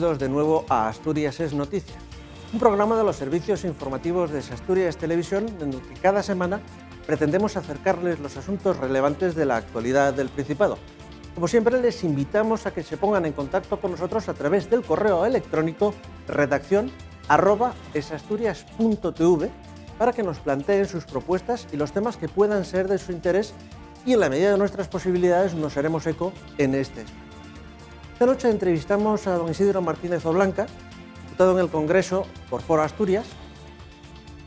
bienvenidos de nuevo a Asturias es Noticia, un programa de los servicios informativos de Asturias Televisión en el que cada semana pretendemos acercarles los asuntos relevantes de la actualidad del Principado. Como siempre, les invitamos a que se pongan en contacto con nosotros a través del correo electrónico redaccion@esasturias.tv para que nos planteen sus propuestas y los temas que puedan ser de su interés, y en la medida de nuestras posibilidades nos haremos eco en este espacio. Esta noche entrevistamos a don Isidro Martínez Oblanca, diputado en el Congreso por Foro Asturias,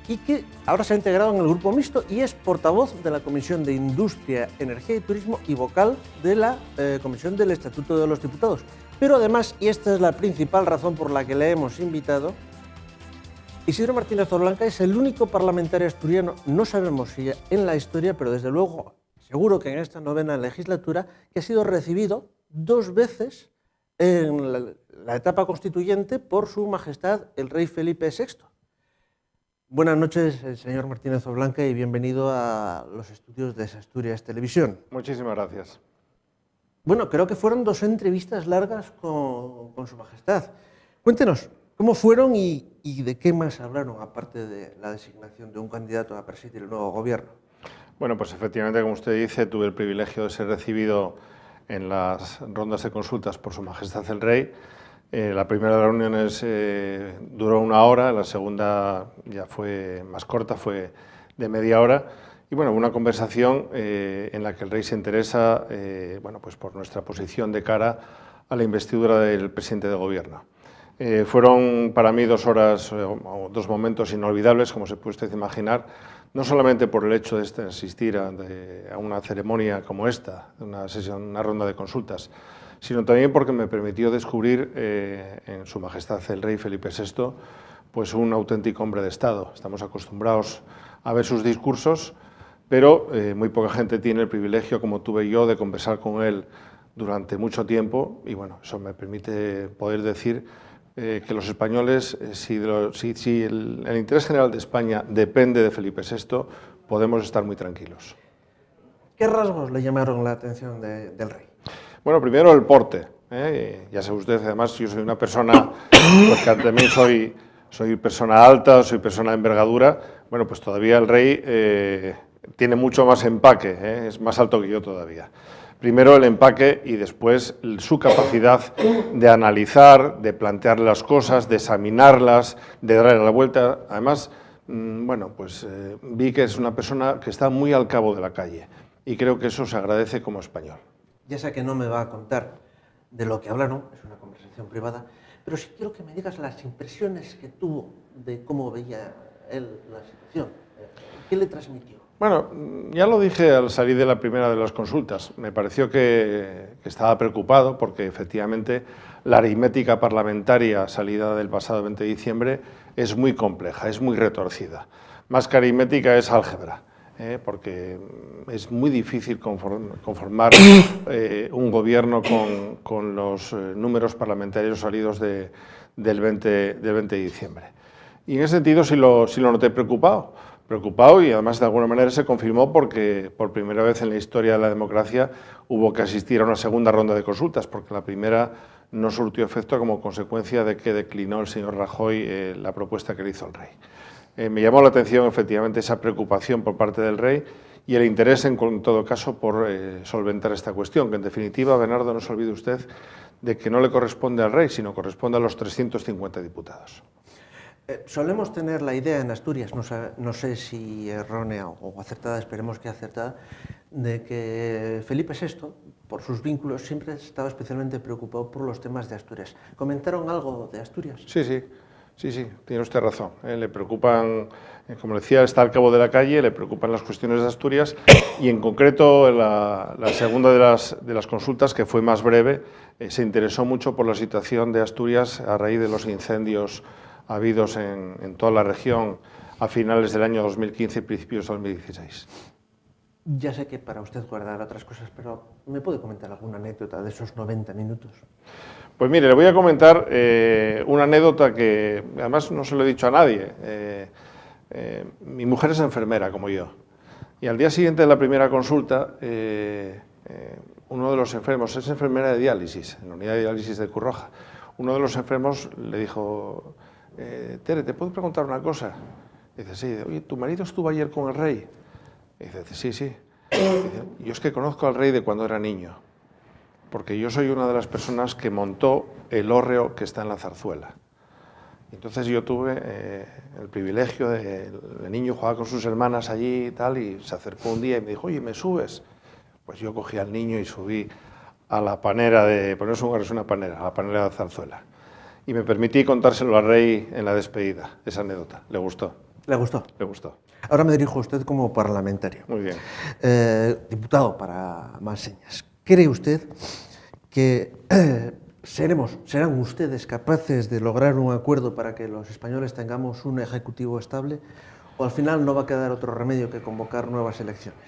y que ahora se ha integrado en el Grupo Mixto y es portavoz de la Comisión de Industria, Energía y Turismo y vocal de la Comisión del Estatuto de los Diputados. Pero además, y esta es la principal razón por la que le hemos invitado, Isidro Martínez Oblanca es el único parlamentario asturiano, no sabemos si en la historia, pero desde luego seguro que en esta novena legislatura, que ha sido recibido 2 veces en la etapa constituyente por su majestad el rey Felipe VI. Buenas noches, señor Martínez Oblanca, y bienvenido a los estudios de Asturias Televisión. Muchísimas gracias. Bueno, creo que fueron 2 entrevistas largas con su majestad. Cuéntenos, ¿cómo fueron y de qué más hablaron, aparte de la designación de un candidato a presidir el nuevo gobierno? Bueno, pues efectivamente, como usted dice, tuve el privilegio de ser recibido en las rondas de consultas por Su Majestad el Rey. La primera de las reuniones duró 1 hora, la segunda ya fue más corta, fue de media hora. Y bueno, una conversación en la que el Rey se interesa bueno, pues por nuestra posición de cara a la investidura del presidente de gobierno. Fueron para mí 2 horas o 2 momentos inolvidables, como se puede usted imaginar, no solamente por el hecho de asistir a una ceremonia como esta, una ronda de consultas, sino también porque me permitió descubrir en Su Majestad el Rey Felipe VI pues un auténtico hombre de Estado. Estamos acostumbrados a ver sus discursos, pero muy poca gente tiene el privilegio, como tuve yo, de conversar con él durante mucho tiempo, y bueno, eso me permite poder decir que los españoles, si el interés general de España depende de Felipe VI, podemos estar muy tranquilos. ¿Qué rasgos le llamaron la atención del rey? Bueno, primero el porte. Ya sabe usted, además, yo soy una persona, porque también soy persona alta, soy persona de envergadura. Bueno, pues todavía el rey tiene mucho más empaque, es más alto que yo todavía. Primero el empaque y después su capacidad de analizar, de plantear las cosas, de examinarlas, de darle la vuelta. Además, bueno, pues vi que es una persona que está muy al cabo de la calle y creo que eso se agradece como español. Ya sé que no me va a contar de lo que hablaron, es una conversación privada, pero sí quiero que me digas las impresiones que tuvo de cómo veía él la situación. ¿Qué le transmitió? Bueno, ya lo dije al salir de la primera de las consultas. Me pareció que estaba preocupado porque efectivamente la aritmética parlamentaria salida del pasado 20 de diciembre es muy compleja, es muy retorcida. Más que aritmética es álgebra, porque es muy difícil conformar un gobierno con los números parlamentarios salidos del 20 de diciembre. Y en ese sentido sí lo noté preocupado y además de alguna manera se confirmó porque por primera vez en la historia de la democracia hubo que asistir a una segunda ronda de consultas, porque la primera no surtió efecto como consecuencia de que declinó el señor Rajoy la propuesta que le hizo el rey. Me llamó la atención efectivamente esa preocupación por parte del rey y el interés en todo caso por solventar esta cuestión, que en definitiva, Bernardo, no se olvide usted de que no le corresponde al rey, sino corresponde a los 350 diputados. Solemos tener la idea en Asturias, no sé si errónea o acertada, esperemos que acertada, de que Felipe VI, por sus vínculos, siempre estaba especialmente preocupado por los temas de Asturias. ¿Comentaron algo de Asturias? Sí, tiene usted razón. Le preocupan, como decía, está al cabo de la calle, le preocupan las cuestiones de Asturias y en concreto la segunda de las consultas, que fue más breve, se interesó mucho por la situación de Asturias a raíz de los incendios habidos en toda la región a finales del año 2015 y principios de 2016. Ya sé que para usted guardar otras cosas, pero ¿me puede comentar alguna anécdota de esos 90 minutos? Pues mire, le voy a comentar una anécdota que además no se lo he dicho a nadie. Mi mujer es enfermera, como yo, y al día siguiente de la primera consulta, uno de los enfermos es enfermera de diálisis, en la unidad de diálisis de Curroja. uno de los enfermos le dijo, Tere, ¿te puedo preguntar una cosa? Dice, sí. Oye, ¿tu marido estuvo ayer con el rey? Dice, sí, sí. Dice, yo es que conozco al rey de cuando era niño, porque yo soy una de las personas que montó el hórreo que está en la Zarzuela. Entonces yo tuve el privilegio de niño jugaba con sus hermanas allí y tal, y se acercó un día y me dijo, oye, ¿me subes? Pues yo cogí al niño y subí a la panera por eso es una panera, a la panera de la Zarzuela. Y me permití contárselo al rey en la despedida, esa anécdota. ¿Le gustó? ¿Le gustó? Le gustó. Ahora me dirijo a usted como parlamentario. Muy bien. Diputado para más señas. ¿Cree usted que serán ustedes capaces de lograr un acuerdo para que los españoles tengamos un ejecutivo estable, o al final no va a quedar otro remedio que convocar nuevas elecciones?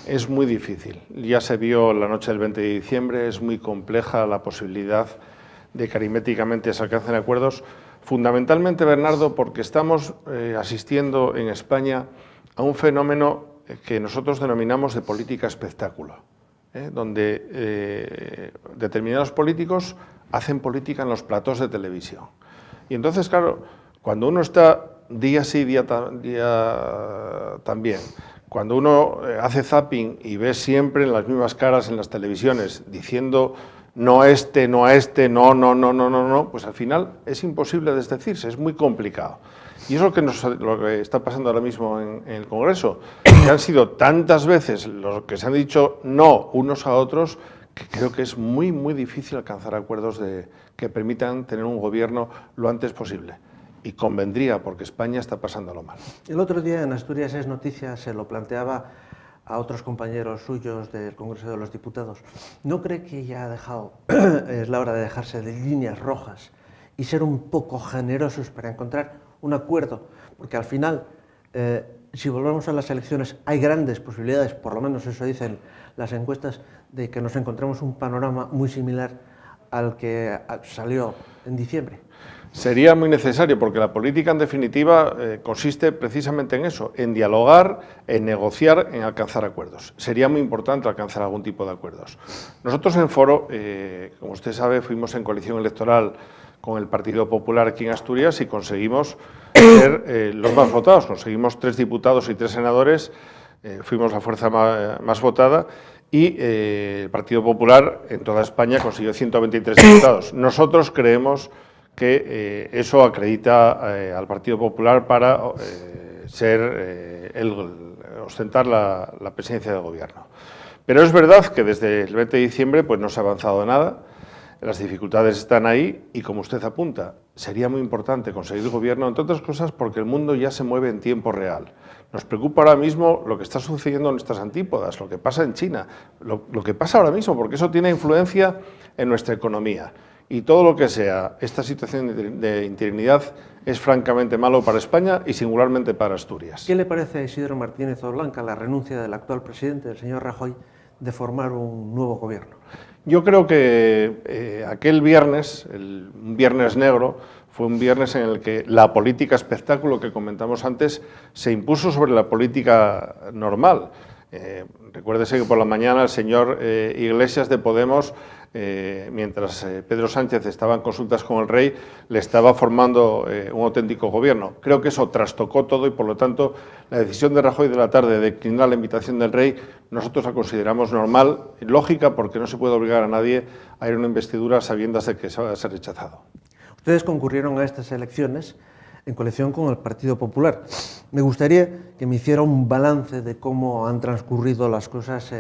Es muy difícil. Ya se vio la noche del 20 de diciembre, es muy compleja la posibilidad de que aritméticamente se alcancen acuerdos, fundamentalmente, Bernardo, porque estamos asistiendo en España a un fenómeno que nosotros denominamos de política espectáculo, donde determinados políticos hacen política en los platós de televisión. Y entonces, claro, cuando uno está día sí, día también, cuando uno hace zapping y ve siempre las mismas caras en las televisiones diciendo no a este, no a este, no, pues al final es imposible desdecirse, es muy complicado. Y eso es lo que está pasando ahora mismo en el Congreso, que han sido tantas veces los que se han dicho no unos a otros, que creo que es muy, muy difícil alcanzar acuerdos que permitan tener un gobierno lo antes posible. Y convendría, porque España está pasándolo mal. El otro día en Asturias es noticia, se lo planteaba a otros compañeros suyos del Congreso de los Diputados. ¿No cree que ya es la hora de dejarse de líneas rojas y ser un poco generosos para encontrar un acuerdo? Porque al final, si volvemos a las elecciones, hay grandes posibilidades, por lo menos eso dicen las encuestas, de que nos encontremos un panorama muy similar al que salió en diciembre. Sería muy necesario, porque la política, en definitiva, consiste precisamente en eso, en dialogar, en negociar, en alcanzar acuerdos. Sería muy importante alcanzar algún tipo de acuerdos. Nosotros en Foro, como usted sabe, fuimos en coalición electoral con el Partido Popular aquí en Asturias y conseguimos ser los más votados. Conseguimos 3 diputados y 3 senadores, fuimos la fuerza más votada, y el Partido Popular en toda España consiguió 123 diputados. Nosotros creemos que eso acredita al Partido Popular para ostentar la presidencia del Gobierno. Pero es verdad que desde el 20 de diciembre pues, no se ha avanzado nada, las dificultades están ahí y, como usted apunta, sería muy importante conseguir el Gobierno, entre otras cosas porque el mundo ya se mueve en tiempo real. Nos preocupa ahora mismo lo que está sucediendo en nuestras antípodas, lo que pasa en China, lo que pasa ahora mismo, porque eso tiene influencia en nuestra economía. Y todo lo que sea esta situación de interinidad es francamente malo para España y singularmente para Asturias. ¿Qué le parece a Isidro Martínez Oblanca la renuncia del actual presidente, el señor Rajoy, de formar un nuevo gobierno? Yo creo que aquel viernes, un viernes negro, fue un viernes en el que la política espectáculo que comentamos antes se impuso sobre la política normal. Recuérdese que por la mañana el señor Iglesias de Podemos, mientras Pedro Sánchez estaba en consultas con el rey, le estaba formando un auténtico gobierno. Creo que eso trastocó todo y, por lo tanto, la decisión de Rajoy de la tarde de declinar la invitación del rey, nosotros la consideramos normal, lógica, porque no se puede obligar a nadie a ir a una investidura sabiendas de que se va a ser rechazado. Ustedes concurrieron a estas elecciones en coalición con el Partido Popular. Me gustaría que me hiciera un balance de cómo han transcurrido las cosas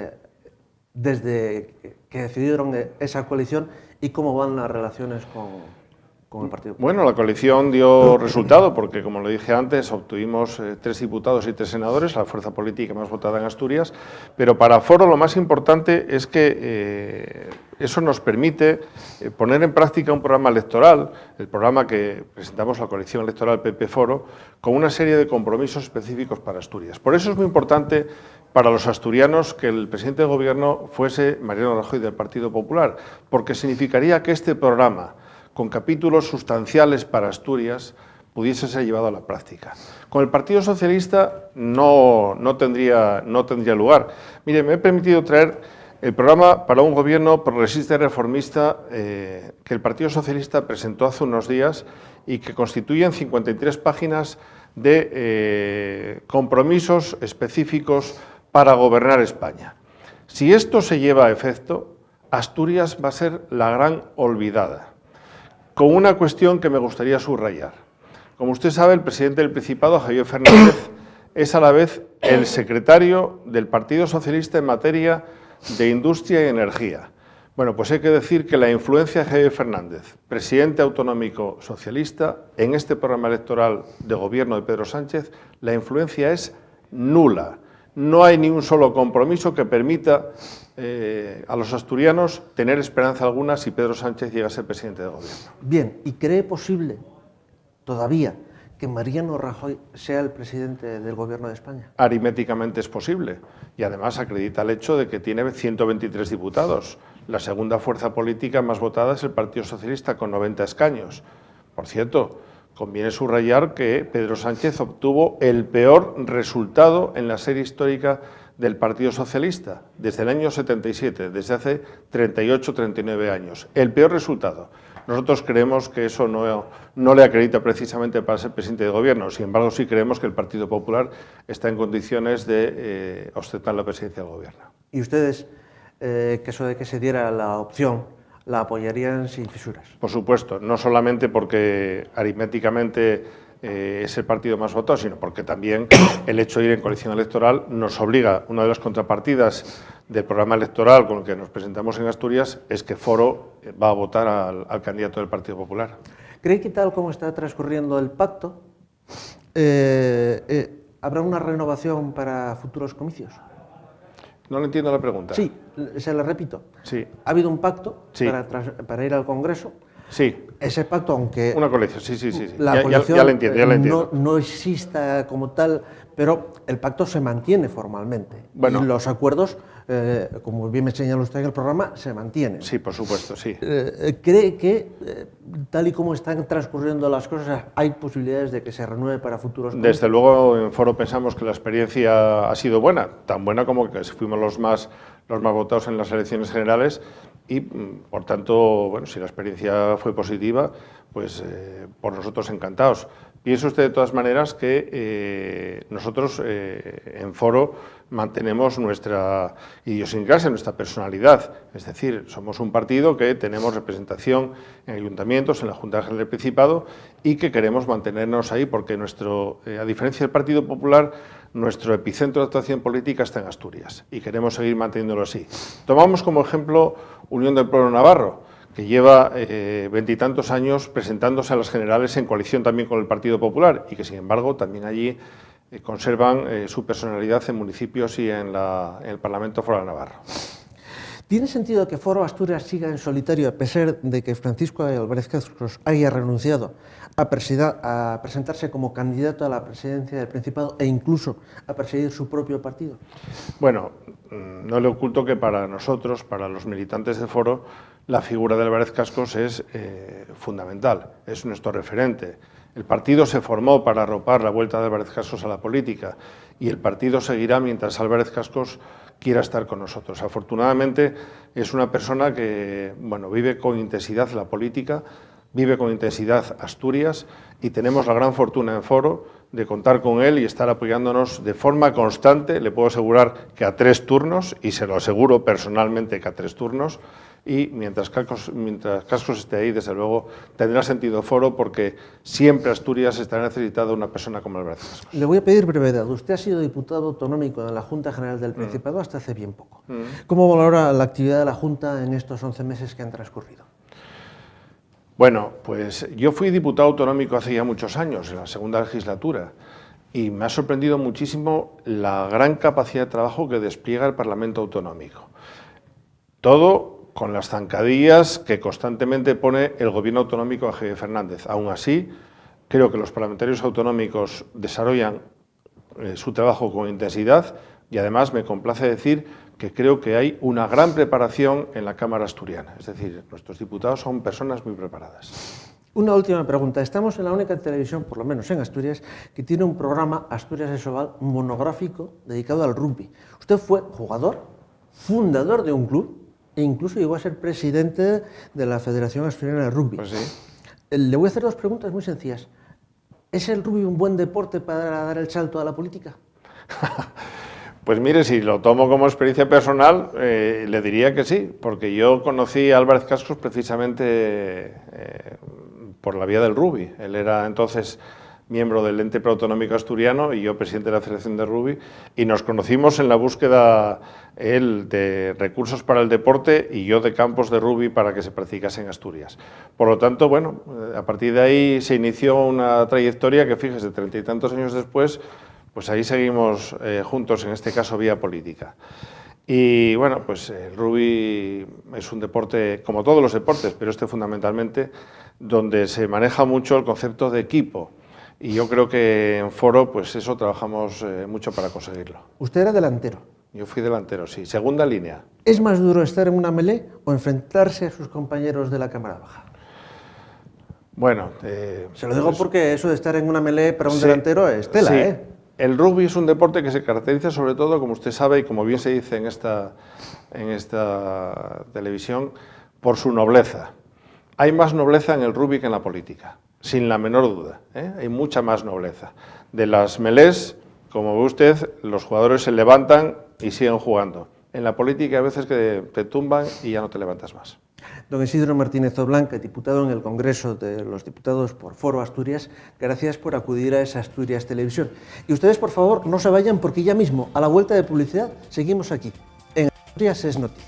desde que decidieron esa coalición y cómo van las relaciones con el Partido Popular. Bueno, la coalición dio resultado porque, como le dije antes, obtuvimos 3 diputados y 3 senadores, la fuerza política más votada en Asturias, pero para Foro lo más importante es que eso nos permite poner en práctica un programa electoral, el programa que presentamos la coalición electoral PP-Foro, con una serie de compromisos específicos para Asturias. Por eso es muy importante para los asturianos que el presidente del Gobierno fuese Mariano Rajoy del Partido Popular, porque significaría que este programa, con capítulos sustanciales para Asturias, pudiese ser llevado a la práctica. Con el Partido Socialista no tendría lugar. Mire, me he permitido traer El programa para un gobierno progresista y reformista que el Partido Socialista presentó hace unos días y que constituyen 53 páginas de compromisos específicos para gobernar España. Si esto se lleva a efecto, Asturias va a ser la gran olvidada, con una cuestión que me gustaría subrayar. Como usted sabe, el presidente del Principado, Javier Fernández, es a la vez el secretario del Partido Socialista en materia de industria y energía. Bueno, pues hay que decir que la influencia de Javier Fernández, presidente autonómico socialista, en este programa electoral de gobierno de Pedro Sánchez, la influencia es nula. No hay ni un solo compromiso que permita a los asturianos tener esperanza alguna si Pedro Sánchez llega a ser presidente del gobierno. Bien, ¿y cree posible todavía que Mariano Rajoy sea el presidente del gobierno de España? Aritméticamente es posible y además acredita el hecho de que tiene 123 diputados. La segunda fuerza política más votada es el Partido Socialista con 90 escaños. Por cierto, conviene subrayar que Pedro Sánchez obtuvo el peor resultado en la serie histórica del Partido Socialista desde el año 77, desde hace 38-39 años. El peor resultado. Nosotros creemos que eso no le acredita precisamente para ser presidente de gobierno. Sin embargo, sí creemos que el Partido Popular está en condiciones de ostentar la presidencia del gobierno. ¿Y ustedes, que eso de que se diera la opción, la apoyarían sin fisuras? Por supuesto, no solamente porque aritméticamente es el partido más votado, sino porque también el hecho de ir en coalición electoral nos obliga. Una de las contrapartidas del programa electoral con el que nos presentamos en Asturias es que Foro va a votar al candidato del Partido Popular. ¿Cree que tal como está transcurriendo el pacto, habrá una renovación para futuros comicios? No le entiendo la pregunta. Sí, se la repito. Sí. Ha habido un pacto Sí. para ir al Congreso. Sí. Ese pacto, aunque una coalición, sí. La coalición ya lo entiendo. No exista como tal, pero el pacto se mantiene formalmente. Bueno. Y los acuerdos, como bien me señala usted en el programa, se mantienen. Sí, por supuesto, sí. ¿Cree que, tal y como están transcurriendo las cosas, hay posibilidades de que se renueve para futuros comicios? Desde luego, en Foro pensamos que la experiencia ha sido buena, tan buena como que fuimos los más votados en las elecciones generales y, por tanto, bueno, si la experiencia fue positiva, pues por nosotros encantados. Piense usted de todas maneras que nosotros en Foro mantenemos nuestra idiosincrasia, nuestra personalidad. Es decir, somos un partido que tenemos representación en ayuntamientos, en la Junta General del Principado y que queremos mantenernos ahí porque a diferencia del Partido Popular, nuestro epicentro de actuación política está en Asturias y queremos seguir manteniéndolo así. Tomamos como ejemplo Unión del Pueblo Navarro, que lleva 20 y tantos años presentándose a las generales en coalición también con el Partido Popular y que, sin embargo, también allí conservan su personalidad en municipios y en el Parlamento Foral Navarro. ¿Tiene sentido que Foro Asturias siga en solitario a pesar de que Francisco Álvarez Cascos haya renunciado a presentarse como candidato a la presidencia del Principado e incluso a presidir su propio partido? Bueno, no le oculto que para nosotros, para los militantes de Foro, la figura de Álvarez Cascos es fundamental, es nuestro referente. El partido se formó para arropar la vuelta de Álvarez Cascos a la política y el partido seguirá mientras Álvarez Cascos quiera estar con nosotros. Afortunadamente es una persona que vive con intensidad la política, vive con intensidad Asturias y tenemos la gran fortuna en Foro de contar con él y estar apoyándonos de forma constante. Le puedo asegurar que a 3 turnos, y se lo aseguro personalmente que a 3 turnos, y mientras Cascos esté ahí, desde luego, tendrá sentido Foro porque siempre Asturias estará necesitada de una persona como Álvarez Cascos. Le voy a pedir brevedad. Usted ha sido diputado autonómico en la Junta General del Principado hasta hace bien poco. ¿Cómo valora la actividad de la Junta en estos 11 meses que han transcurrido? Bueno, pues yo fui diputado autonómico hace ya muchos años, en la segunda legislatura, y me ha sorprendido muchísimo la gran capacidad de trabajo que despliega el Parlamento autonómico. Todo con las zancadillas que constantemente pone el gobierno autonómico de Javier Fernández. Aún así, creo que los parlamentarios autonómicos desarrollan su trabajo con intensidad y además me complace decir que creo que hay una gran preparación en la Cámara asturiana. Es decir, nuestros diputados son personas muy preparadas. Una última pregunta. Estamos en la única televisión, por lo menos en Asturias, que tiene un programa, Asturias Esobal, monográfico dedicado al rugby. ¿Usted fue jugador? fundador de un club e incluso llegó a ser presidente de la Federación Asturiana de Rugby. Pues sí. Le voy a hacer dos preguntas muy sencillas. ¿Es el rugby un buen deporte para dar el salto a la política? Pues mire, si lo tomo como experiencia personal, le diría que sí, porque yo conocí a Álvarez Cascos precisamente por la vía del rugby. Él era entonces miembro del ente preautonómico asturiano y yo presidente de la Federación de Rugby, y nos conocimos en la búsqueda, él de recursos para el deporte y yo de campos de rugby para que se practicase en Asturias. Por lo tanto, bueno, a partir de ahí se inició una trayectoria que, fíjese, 30 y tantos años después, pues ahí seguimos juntos, en este caso vía política. Y bueno, pues el rugby es un deporte, como todos los deportes, pero este fundamentalmente, donde se maneja mucho el concepto de equipo. Y yo creo que en Foro, pues eso trabajamos mucho para conseguirlo. Usted era delantero. Yo fui delantero, sí, segunda línea. ¿Es más duro estar en una melé o enfrentarse a sus compañeros de la cámara baja? Bueno, se lo digo porque eso de estar en una melé para un delantero es tela, sí. El rugby es un deporte que se caracteriza sobre todo, como usted sabe y como bien se dice en esta televisión, por su nobleza. Hay más nobleza en el rugby que en la política, sin la menor duda, ¿eh? Hay mucha más nobleza. De las melés, como ve usted, los jugadores se levantan y siguen jugando. En la política a veces que te tumban y ya no te levantas más. Don Isidro Martínez Oblanca, diputado en el Congreso de los Diputados por Foro Asturias, gracias por acudir a esa Asturias Televisión. Y ustedes, por favor, no se vayan porque ya mismo, a la vuelta de publicidad, seguimos aquí, en Asturias es Noticia.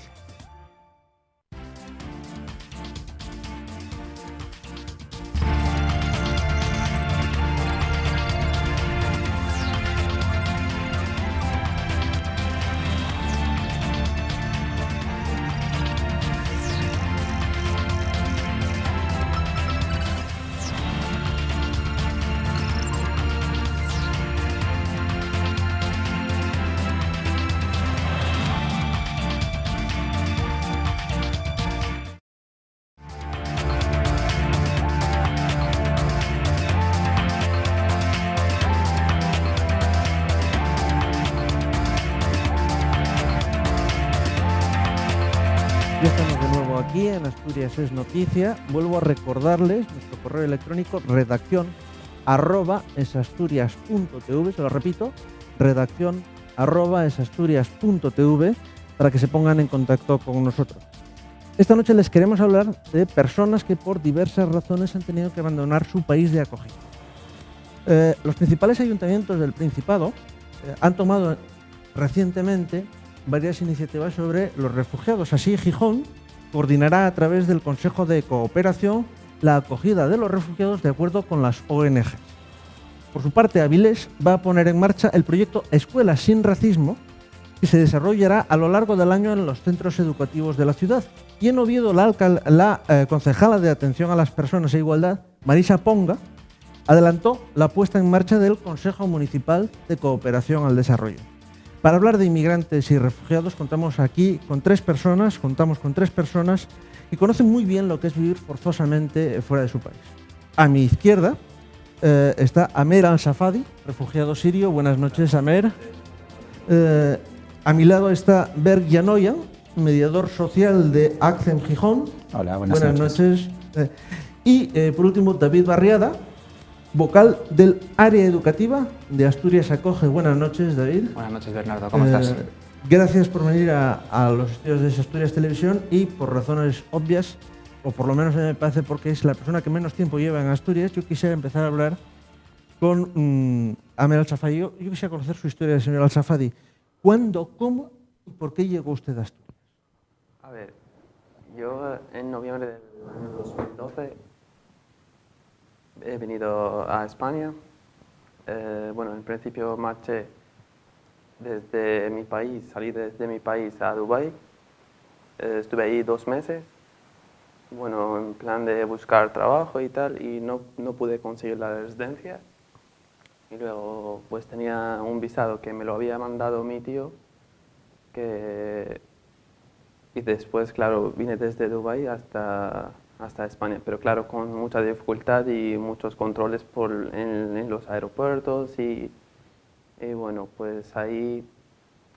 Ya estamos de nuevo aquí en Asturias es Noticia. Vuelvo a recordarles nuestro correo electrónico redaccion@esasturias.tv, se lo repito, redaccion@esasturias.tv, para que se pongan en contacto con nosotros. Esta noche les queremos hablar de personas que por diversas razones han tenido que abandonar su país de acogida. Los principales ayuntamientos del Principado han tomado recientemente varias iniciativas sobre los refugiados. Así, Gijón coordinará a través del Consejo de Cooperación la acogida de los refugiados de acuerdo con las ONG. Por su parte, Avilés va a poner en marcha el proyecto Escuelas sin Racismo, que se desarrollará a lo largo del año en los centros educativos de la ciudad. Y en Oviedo, la concejala de Atención a las Personas e Igualdad, Marisa Ponga, adelantó la puesta en marcha del Consejo Municipal de Cooperación al Desarrollo. Para hablar de inmigrantes y refugiados contamos con tres personas que conocen muy bien lo que es vivir forzosamente fuera de su país. A mi izquierda está Amer Al-Safadi, refugiado sirio. Buenas noches, Amer. A mi lado está Berk Yanoyan, mediador social de ACCEM Gijón. Hola, buenas noches. Y por último, David Barriada, vocal del área educativa de Asturias Acoge. Buenas noches, David. Buenas noches, Bernardo. ¿Cómo estás? Gracias por venir a los estudios de Asturias Televisión y por razones obvias, o por lo menos a mí me parece porque es la persona que menos tiempo lleva en Asturias, yo quisiera empezar a hablar con Amer Al-Safadi. Yo quisiera conocer su historia, señor Al-Safadi. ¿Cuándo, cómo y por qué llegó usted a Asturias? A ver, yo en noviembre del año 2012 he venido a España. Bueno, en principio marché desde mi país, salí desde mi país a Dubái. Estuve ahí 2 meses, bueno, en plan de buscar trabajo y tal, y no pude conseguir la residencia. Y luego pues tenía un visado que me lo había mandado mi tío, y después, claro, vine desde Dubái hasta España, pero claro, con mucha dificultad y muchos controles en los aeropuertos y bueno, pues ahí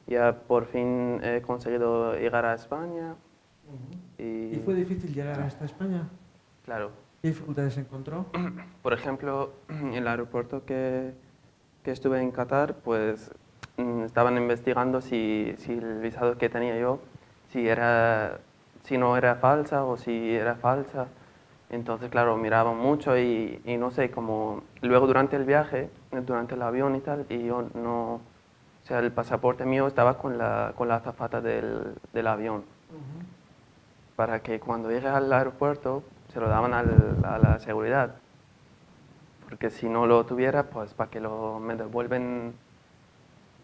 Ya por fin he conseguido llegar a España. ¿Y fue difícil llegar hasta España? Claro. ¿Qué dificultades encontró? Por ejemplo, en el aeropuerto que estuve en Qatar, pues estaban investigando si el visado que tenía yo, si no era falsa o si era falsa. Entonces, claro, miraban mucho y no sé, como luego durante el viaje, durante el avión y tal, y yo no, o sea, el pasaporte mío estaba con la azafata del avión. Para que cuando llegue al aeropuerto se lo daban a la seguridad. Porque si no lo tuviera, pues para que me devuelven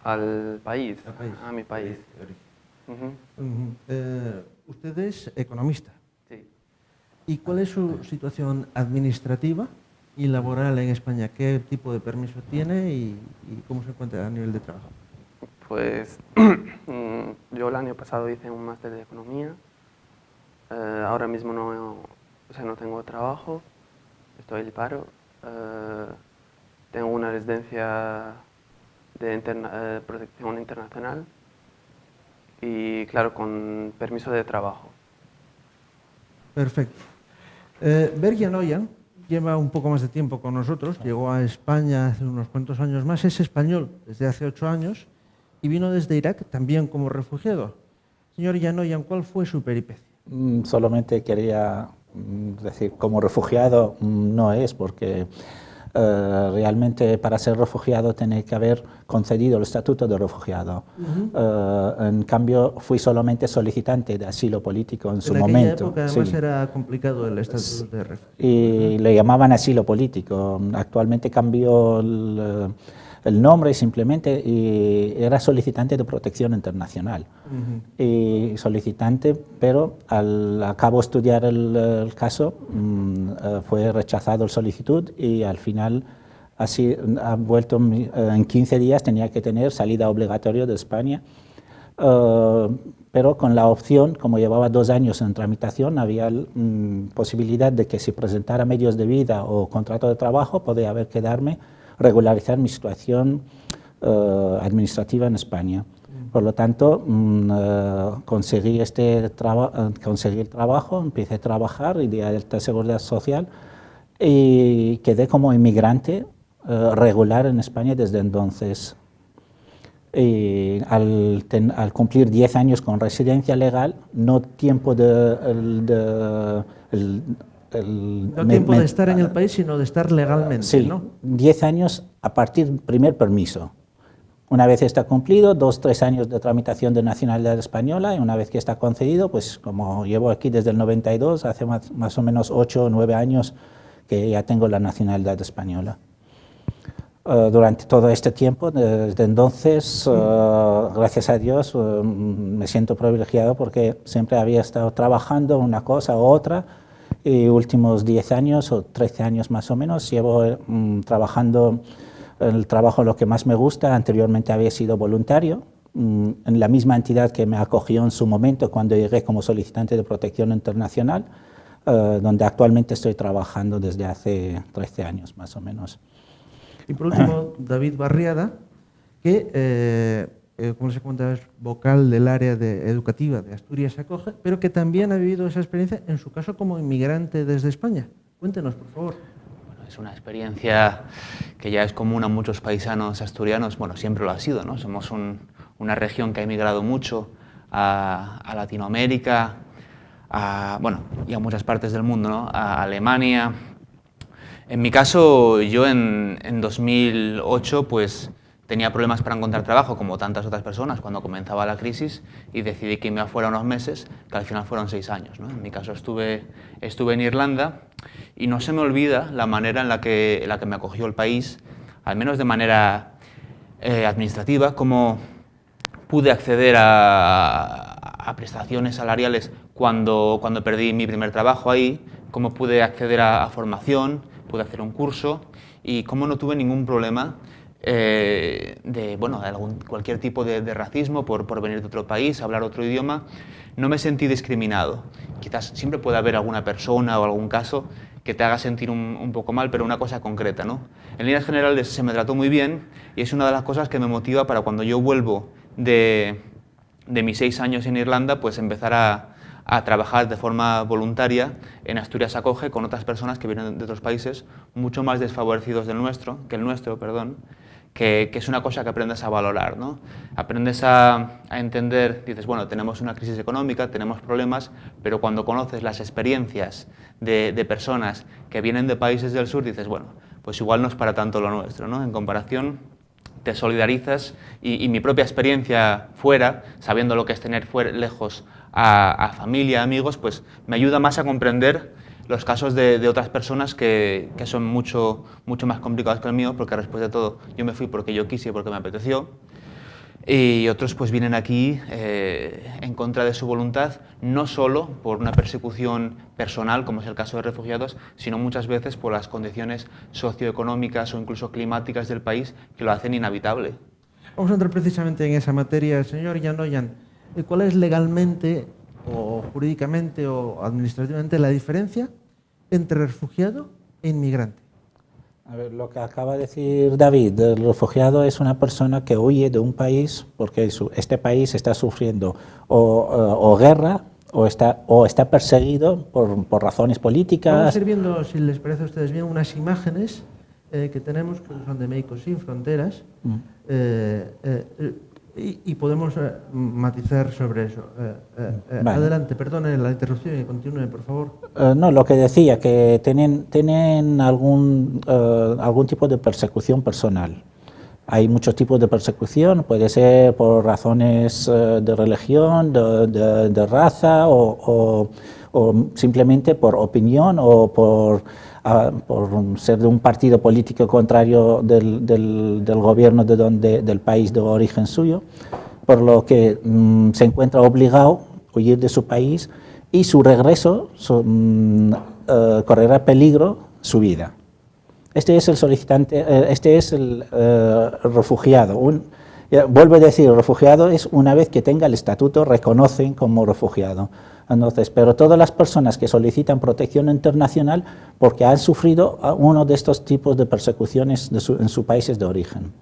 al país, a mi país. Usted es economista. Sí. ¿Y cuál es su situación administrativa y laboral en España? ¿Qué tipo de permiso tiene y cómo se encuentra a nivel de trabajo? Pues yo el año pasado hice un máster de economía. Ahora mismo no tengo trabajo, estoy en paro. Tengo una residencia de protección internacional y, claro, con permiso de trabajo. Perfecto. Bergia Noyan lleva un poco más de tiempo con nosotros, llegó a España hace unos cuantos años más, es español desde hace 8 años y vino desde Irak también como refugiado. Señor Yanoyan, ¿cuál fue su peripecia? Solamente quería decir, como refugiado no es, porque realmente para ser refugiado tiene que haber concedido el estatuto de refugiado. En cambio, fui solamente solicitante de asilo político en su momento. En aquella época además era complicado el estatuto de refugiado. Y le llamaban asilo político. Actualmente cambió el nombre simplemente y era solicitante de protección internacional. Y solicitante, pero al cabo de estudiar el caso fue rechazado el solicitud y al final así ha vuelto en 15 días tenía que tener salida obligatoria de España. Pero con la opción, como llevaba 2 años en tramitación, había posibilidad de que si presentara medios de vida o contrato de trabajo podía haber quedarme, regularizar mi situación administrativa en España. Por lo tanto, conseguí el trabajo, empecé a trabajar y de alta seguridad social y quedé como inmigrante regular en España desde entonces. Y al cumplir 10 años con residencia legal, no tiempo de estar en el país, sino de estar legalmente, sí, ¿no? 10 años a partir del primer permiso. Una vez está cumplido, 2-3 años de tramitación de nacionalidad española y una vez que está concedido, pues como llevo aquí desde el 92, hace más o menos 8 o 9 años que ya tengo la nacionalidad española. Durante todo este tiempo, desde entonces, gracias a Dios, me siento privilegiado porque siempre había estado trabajando una cosa u otra y últimos 10 años o 13 años más o menos llevo trabajando el trabajo lo que más me gusta. Anteriormente había sido voluntario en la misma entidad que me acogió en su momento cuando llegué como solicitante de protección internacional, donde actualmente estoy trabajando desde hace 13 años más o menos. Y por último, David Barriada, que, como se cuenta, es vocal del área educativa de Asturias Acoge, pero que también ha vivido esa experiencia, en su caso, como inmigrante desde España. Cuéntenos, por favor. Bueno, es una experiencia que ya es común a muchos paisanos asturianos, bueno, siempre lo ha sido, ¿no? Somos una región que ha emigrado mucho a Latinoamérica, y a muchas partes del mundo, ¿no? A Alemania. En mi caso, yo en 2008 pues, tenía problemas para encontrar trabajo, como tantas otras personas, cuando comenzaba la crisis, y decidí que irme afuera unos meses, que al final fueron 6 años, ¿no? En mi caso estuve en Irlanda y no se me olvida la manera en la que me acogió el país, al menos de manera administrativa, cómo pude acceder a prestaciones salariales cuando perdí mi primer trabajo ahí, cómo pude acceder a formación, pude hacer un curso y cómo no tuve ningún problema de cualquier tipo de racismo por venir de otro país, hablar otro idioma. No me sentí discriminado. Quizás siempre puede haber alguna persona o algún caso que te haga sentir un poco mal, pero una cosa concreta, ¿no? En líneas generales se me trató muy bien y es una de las cosas que me motiva para cuando yo vuelvo de mis 6 años en Irlanda, pues empezar a trabajar de forma voluntaria en Asturias Acoge con otras personas que vienen de otros países mucho más desfavorecidos que el nuestro, que es una cosa que aprendes a valorar, ¿no? Aprendes a entender, dices, bueno, tenemos una crisis económica, tenemos problemas, pero cuando conoces las experiencias de personas que vienen de países del sur, dices, bueno, pues igual no es para tanto lo nuestro, ¿no? En comparación, te solidarizas y mi propia experiencia fuera, sabiendo lo que es tener lejos a familia, amigos, pues me ayuda más a comprender los casos de otras personas que son mucho más complicados que el mío, porque después de todo yo me fui porque yo quise y porque me apeteció, y otros pues vienen aquí en contra de su voluntad, no solo por una persecución personal, como es el caso de refugiados, sino muchas veces por las condiciones socioeconómicas o incluso climáticas del país que lo hacen inhabitable. Vamos a entrar precisamente en esa materia. Señor Janoyan, ¿cuál es legalmente o jurídicamente o administrativamente la diferencia entre refugiado e inmigrante? A ver, lo que acaba de decir David, el refugiado es una persona que huye de un país porque este país está sufriendo o guerra o está perseguido por razones políticas. Vamos a ir viendo, si les parece a ustedes bien, unas imágenes que tenemos, que son de Médicos Sin Fronteras, y podemos matizar sobre eso. Vale. Adelante, perdone la interrupción y continúe, por favor. No, lo que decía, que tienen algún tipo de persecución personal. Hay muchos tipos de persecución, puede ser por razones de religión, de raza o simplemente por opinión o por ser de un partido político contrario del gobierno del país de origen suyo, por lo que se encuentra obligado a huir de su país y su regreso correrá peligro su vida. Este es el solicitante, este es el refugiado. Vuelvo a decir, el refugiado es una vez que tenga el estatuto, reconocen como refugiado. Entonces, pero todas las personas que solicitan protección internacional porque han sufrido uno de estos tipos de persecuciones en sus países de origen.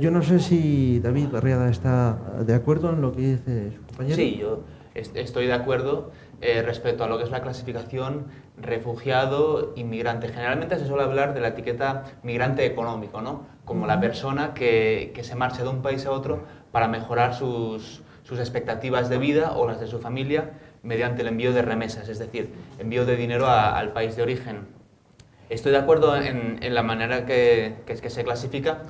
Yo no sé si David Barriada está de acuerdo en lo que dice su compañero. Sí, yo estoy de acuerdo respecto a lo que es la clasificación refugiado, inmigrante. Generalmente se suele hablar de la etiqueta migrante económico, ¿no? Como la persona que se marcha de un país a otro para mejorar sus expectativas de vida o las de su familia mediante el envío de remesas, es decir, envío de dinero al país de origen. Estoy de acuerdo en la manera que se clasifica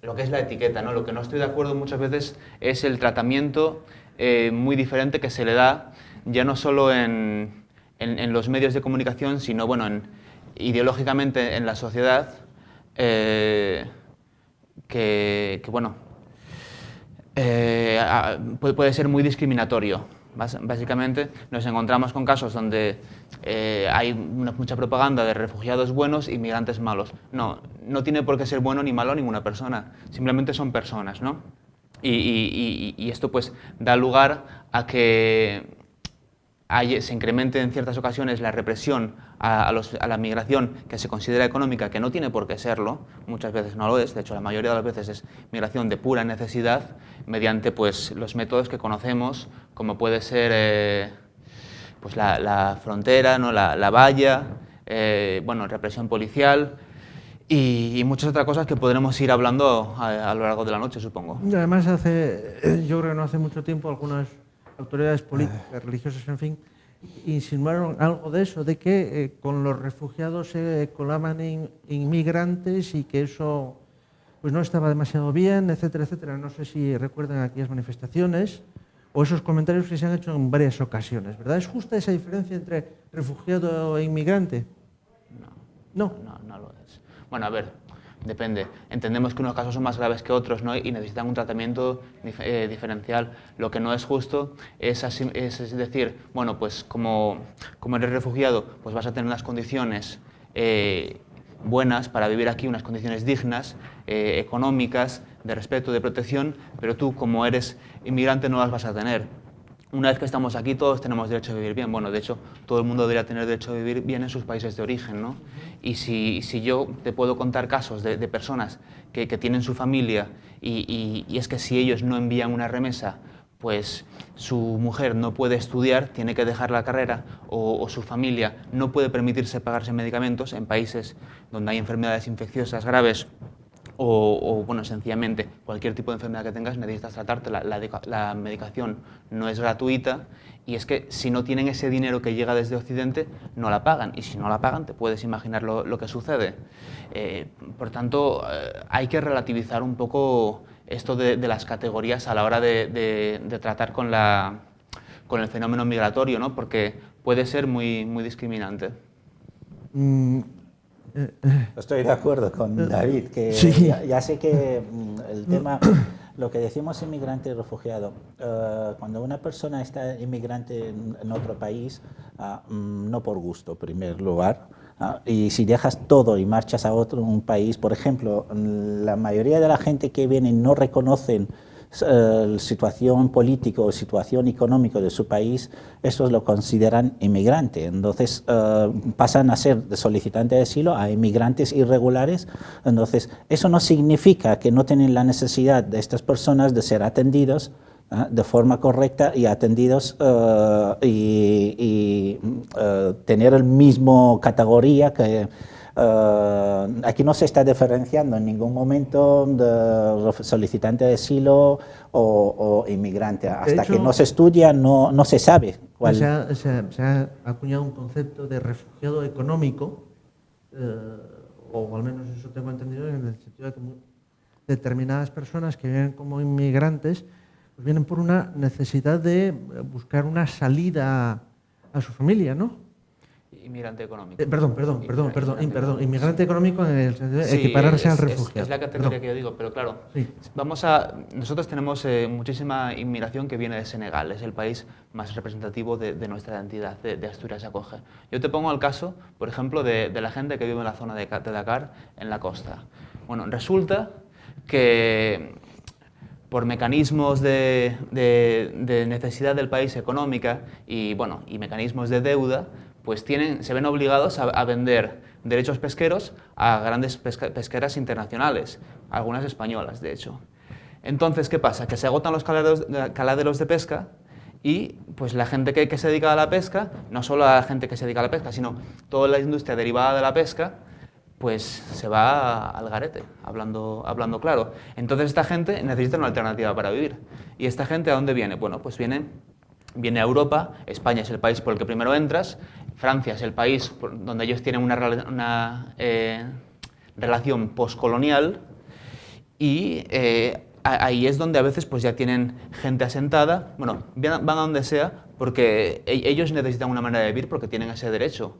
lo que es la etiqueta, ¿no? Lo que no estoy de acuerdo muchas veces es el tratamiento muy diferente que se le da, ya no solo en los medios de comunicación, sino bueno, ideológicamente en la sociedad, que bueno, puede ser muy discriminatorio. Básicamente nos encontramos con casos donde hay mucha propaganda de refugiados buenos y migrantes malos. No tiene por qué ser bueno ni malo ninguna persona, simplemente son personas, ¿no? Y esto pues da lugar a que se incremente en ciertas ocasiones la represión a la migración que se considera económica, que no tiene por qué serlo, muchas veces no lo es, de hecho la mayoría de las veces es migración de pura necesidad, mediante pues, los métodos que conocemos, como puede ser pues, la frontera, ¿no? la valla, bueno, represión policial y muchas otras cosas que podremos ir hablando a lo largo de la noche, supongo. Y además, yo creo que no hace mucho tiempo, algunas autoridades políticas, religiosas, en fin, insinuaron algo de eso, de que con los refugiados se colaban inmigrantes y que eso pues no estaba demasiado bien, etcétera, etcétera. No sé si recuerdan aquellas manifestaciones o esos comentarios que se han hecho en varias ocasiones, ¿verdad? ¿Es justa esa diferencia entre refugiado e inmigrante? No lo es. Bueno, a ver, depende. Entendemos que unos casos son más graves que otros, ¿no? Y necesitan un tratamiento diferencial. Lo que no es justo es decir, bueno, pues como eres refugiado, pues vas a tener unas condiciones buenas para vivir aquí, unas condiciones dignas, económicas, de respeto, de protección, pero tú, como eres inmigrante, no las vas a tener. una vez que estamos aquí todos tenemos derecho a vivir bien. Bueno, de hecho, todo el mundo debería tener derecho a vivir bien en sus países de origen, ¿no? Y si yo te puedo contar casos de personas que tienen su familia y es que si ellos no envían una remesa, pues su mujer no puede estudiar, tiene que dejar la carrera, o su familia no puede permitirse pagarse medicamentos en países donde hay enfermedades infecciosas graves, o bueno, sencillamente cualquier tipo de enfermedad que tengas necesitas tratarte, la medicación no es gratuita, y es que si no tienen ese dinero que llega desde Occidente, no la pagan, y si no la pagan te puedes imaginar lo que sucede. Por tanto, hay que relativizar un poco esto de las categorías a la hora de tratar con el fenómeno migratorio, ¿no? Porque puede ser muy discriminante. Estoy de acuerdo con David, que Sí. ya sé que el tema, lo que decimos inmigrante y refugiado, cuando una persona está inmigrante en otro país, no por gusto, en primer lugar, y si dejas todo y marchas a un país, por ejemplo, la mayoría de la gente que viene no reconocen situación política o situación económica de su país, estos lo consideran inmigrante. Entonces pasan a ser de solicitante de asilo a inmigrantes irregulares. Entonces eso no significa que no tienen la necesidad de estas personas de ser atendidos de forma correcta y atendidos y tener el mismo categoría que aquí no se está diferenciando en ningún momento de solicitante de asilo o inmigrante. Hasta hecho, que no se estudia, no se sabe cuál. Se ha acuñado un concepto de refugiado económico, o al menos eso tengo entendido, en el sentido de que determinadas personas que vienen como inmigrantes pues vienen por una necesidad de buscar una salida a su familia, ¿no? Inmigrante económico. Perdón. Inmigrante económico en el sentido de Sí, equipararse al refugiado. Es la categoría que yo digo, pero claro, Sí. nosotros tenemos muchísima inmigración que viene de Senegal, es el país más representativo de nuestra identidad, de Asturias acoge. Yo te pongo el caso, por ejemplo, de la gente que vive en la zona de Dakar, en la costa. Bueno, resulta que por mecanismos de necesidad del país económica y mecanismos de deuda, pues se ven obligados a vender derechos pesqueros a grandes pesqueras internacionales, algunas españolas, de hecho. Entonces, ¿qué pasa? Que se agotan los caladeros de pesca y pues la gente que se dedica a la pesca, no solo la gente que se dedica a la pesca, sino toda la industria derivada de la pesca, pues se va al garete, hablando claro. Entonces esta gente necesita una alternativa para vivir. ¿Y esta gente a dónde viene? Bueno, pues viene a Europa. España es el país por el que primero entras, Francia es el país donde ellos tienen una relación postcolonial, y ahí es donde a veces pues ya tienen gente asentada. Bueno, van a donde sea porque ellos necesitan una manera de vivir porque tienen ese derecho.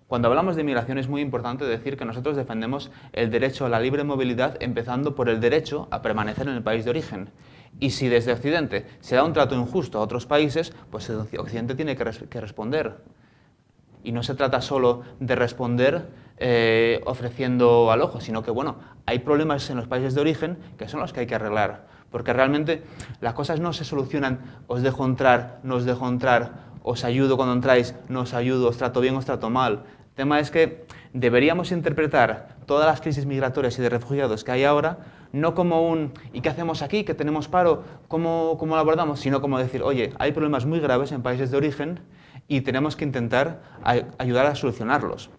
Cuando hablamos de inmigración es muy importante decir que nosotros defendemos el derecho a la libre movilidad, empezando por el derecho a permanecer en el país de origen. Y si desde Occidente se da un trato injusto a otros países, pues Occidente tiene que responder. Y no se trata solo de responder ofreciendo alojo, sino que bueno, hay problemas en los países de origen que son los que hay que arreglar. Porque realmente las cosas no se solucionan, os dejo entrar, no os dejo entrar, os ayudo cuando entráis, no os ayudo, os trato bien, os trato mal. El tema es que deberíamos interpretar todas las crisis migratorias y de refugiados que hay ahora no como ¿y qué hacemos aquí? ¿Que tenemos paro? ¿Cómo lo abordamos? Sino como decir, oye, hay problemas muy graves en países de origen y tenemos que intentar ayudar a solucionarlos.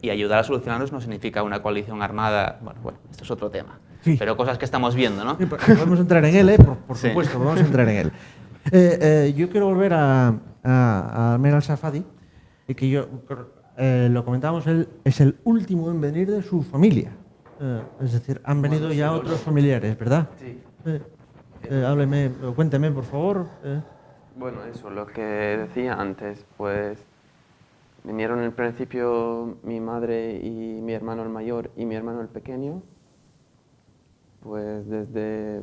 Y ayudar a solucionarlos no significa una coalición armada, bueno, esto es otro tema. Sí. Pero cosas que estamos viendo, ¿no? Sí, podemos entrar en él, por supuesto, sí. Podemos entrar en él. Yo quiero volver a Almer Al-Safadi, que yo lo comentábamos, él es el último en venir de su familia. Es decir, han venido ya otros familiares, ¿verdad? Sí. Hábleme, cuénteme, por favor. Bueno, eso, lo que decía antes, pues vinieron en principio mi madre y mi hermano el mayor y mi hermano el pequeño. Pues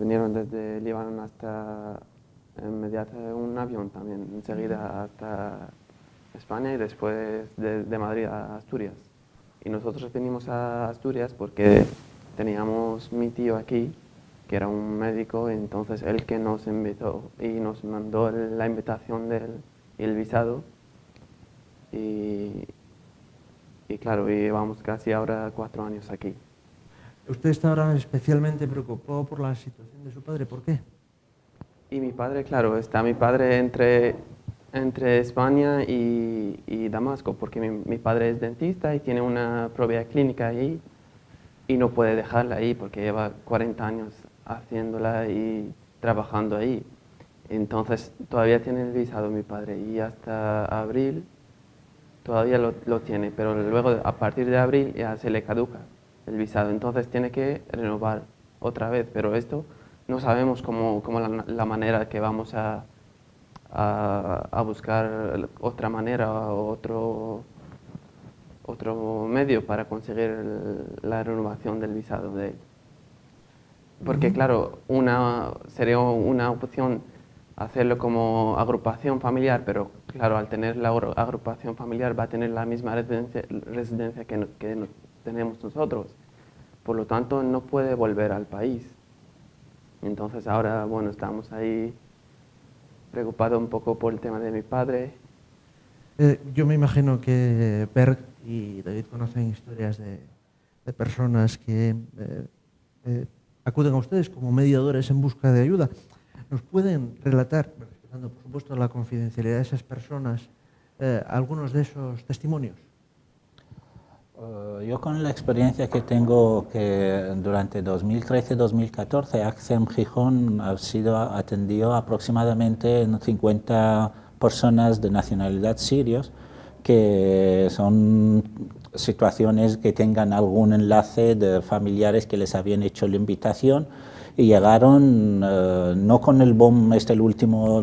vinieron desde Líbano hasta mediante un avión también, enseguida hasta España y después de Madrid a Asturias. Y nosotros venimos a Asturias porque teníamos mi tío aquí, que era un médico, entonces él que nos invitó y nos mandó la invitación el visado. Y claro, llevamos casi ahora 4 años aquí. Usted está ahora especialmente preocupado por la situación de su padre, ¿por qué? Y mi padre, claro, está mi padre entre España y Damasco, porque mi padre es dentista y tiene una propia clínica ahí y no puede dejarla ahí porque lleva 40 años haciéndola y trabajando ahí. Entonces todavía tiene el visado mi padre y hasta abril todavía lo tiene, pero luego a partir de abril ya se le caduca el visado, entonces tiene que renovar otra vez, pero esto no sabemos cómo la manera que vamos a buscar otra manera o otro medio para conseguir la renovación del visado de él. Porque claro, sería una opción hacerlo como agrupación familiar, pero claro, al tener la agrupación familiar va a tener la misma residencia que tenemos nosotros. Por lo tanto, no puede volver al país. Entonces ahora, bueno, estamos ahí preocupados un poco por el tema de mi padre. Yo me imagino que Berg y David conocen historias de personas que acuden a ustedes como mediadores en busca de ayuda. ¿Nos pueden relatar, respetando por supuesto la confidencialidad de esas personas, algunos de esos testimonios? Yo con la experiencia que tengo, que durante 2013-2014 ACCEM Gijón ha sido atendido aproximadamente 50 personas de nacionalidad sirios, que son situaciones que tengan algún enlace de familiares que les habían hecho la invitación y llegaron no con el BOM, el último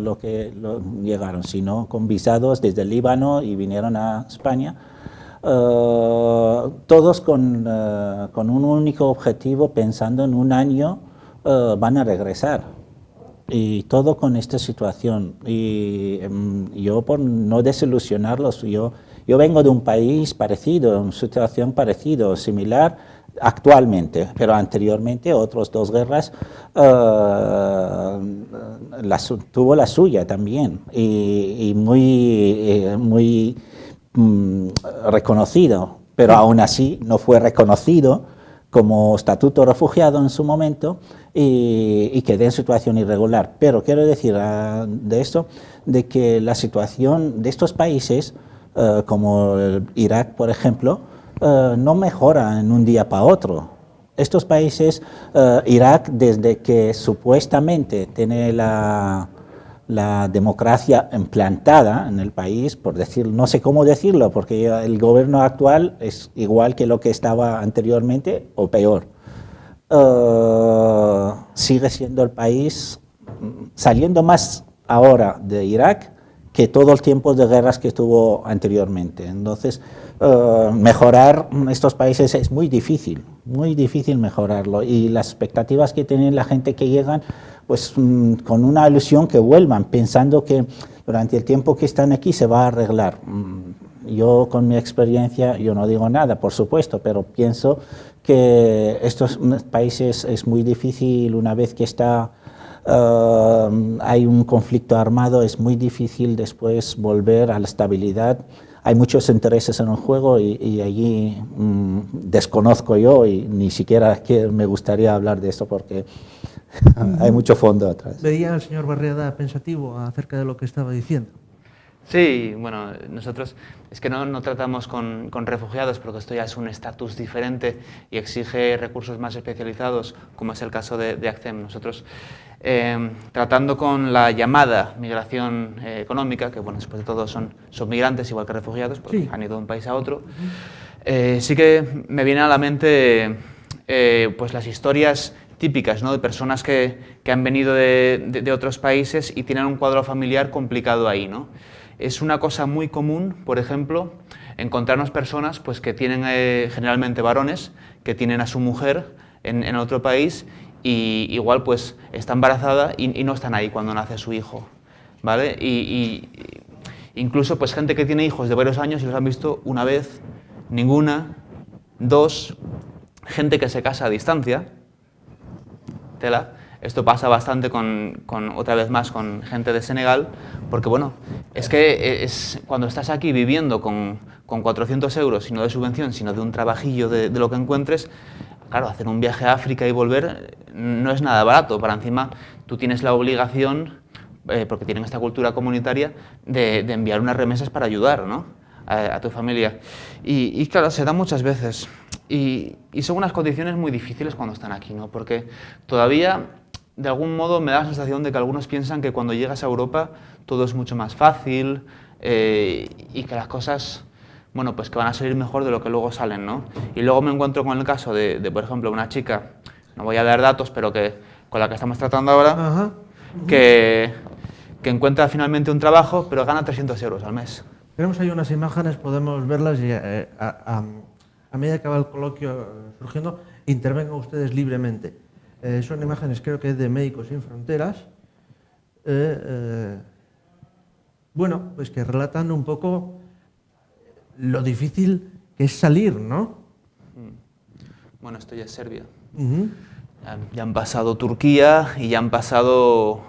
llegaron, sino con visados desde el Líbano y vinieron a España. Todos con un único objetivo, pensando en un año van a regresar, y todo con esta situación. Y yo, por no desilusionarlos, yo vengo de un país parecido, una situación parecida, similar actualmente, pero anteriormente otras 2 guerras tuvo la suya también, y muy reconocido, pero aún así no fue reconocido como estatuto refugiado en su momento y quedé en situación irregular. Pero quiero decir de esto, de que la situación de estos países, como Irak, por ejemplo, no mejora en un día para otro. Estos países, Irak, desde que supuestamente tiene la democracia implantada en el país, por decir, no sé cómo decirlo, porque el gobierno actual es igual que lo que estaba anteriormente o peor. Sigue siendo el país saliendo más ahora de Irak que todo el tiempo de guerras que tuvo anteriormente. Entonces, mejorar estos países es muy difícil mejorarlo, y las expectativas que tiene la gente que llegan, pues con una ilusión que vuelvan, pensando que durante el tiempo que están aquí se va a arreglar. Yo, con mi experiencia, yo no digo nada, por supuesto, pero pienso que estos países es muy difícil, una vez que hay un conflicto armado, es muy difícil después volver a la estabilidad. Hay muchos intereses en el juego y allí desconozco yo, y ni siquiera me gustaría hablar de esto porque hay mucho fondo atrás. Veía al señor Barriada pensativo acerca de lo que estaba diciendo. Sí, bueno, nosotros es que no tratamos con refugiados, porque esto ya es un estatus diferente y exige recursos más especializados, como es el caso de ACCEM. Nosotros, tratando con la llamada migración económica, que bueno, después de todo son migrantes igual que refugiados, porque sí, han ido de un país a otro, sí que me viene a la mente pues las historias típicas, ¿no?, de personas que han venido de otros países y tienen un cuadro familiar complicado ahí, ¿no? Es una cosa muy común, por ejemplo, encontrarnos personas pues, que tienen generalmente varones, que tienen a su mujer en otro país y igual pues está embarazada y no están ahí cuando nace su hijo, ¿vale? Y incluso pues gente que tiene hijos de varios años y los han visto una vez, ninguna, 2, gente que se casa a distancia, tela. Esto pasa bastante otra vez más con gente de Senegal, porque bueno, es que cuando estás aquí viviendo con 400 euros, y no de subvención, sino de un trabajillo de lo que encuentres, claro, hacer un viaje a África y volver no es nada barato. Para encima, tú tienes la obligación, porque tienen esta cultura comunitaria, de enviar unas remesas para ayudar, ¿no?, a tu familia. Y claro, se da muchas veces. Y son unas condiciones muy difíciles cuando están aquí, ¿no? Porque todavía, de algún modo, me da la sensación de que algunos piensan que cuando llegas a Europa todo es mucho más fácil y que las cosas, bueno, pues que van a salir mejor de lo que luego salen, ¿no? Y luego me encuentro con el caso de por ejemplo, una chica, no voy a dar datos, pero con la que estamos tratando ahora, que encuentra finalmente un trabajo, pero gana 300 euros al mes. Tenemos ahí unas imágenes, podemos verlas y a medida que va el coloquio surgiendo, intervengan ustedes libremente. Son imágenes, creo que de Médicos Sin Fronteras, bueno, pues que relatan un poco lo difícil que es salir, ¿no? Bueno, esto ya es Serbia. Ya han pasado Turquía y ya han pasado,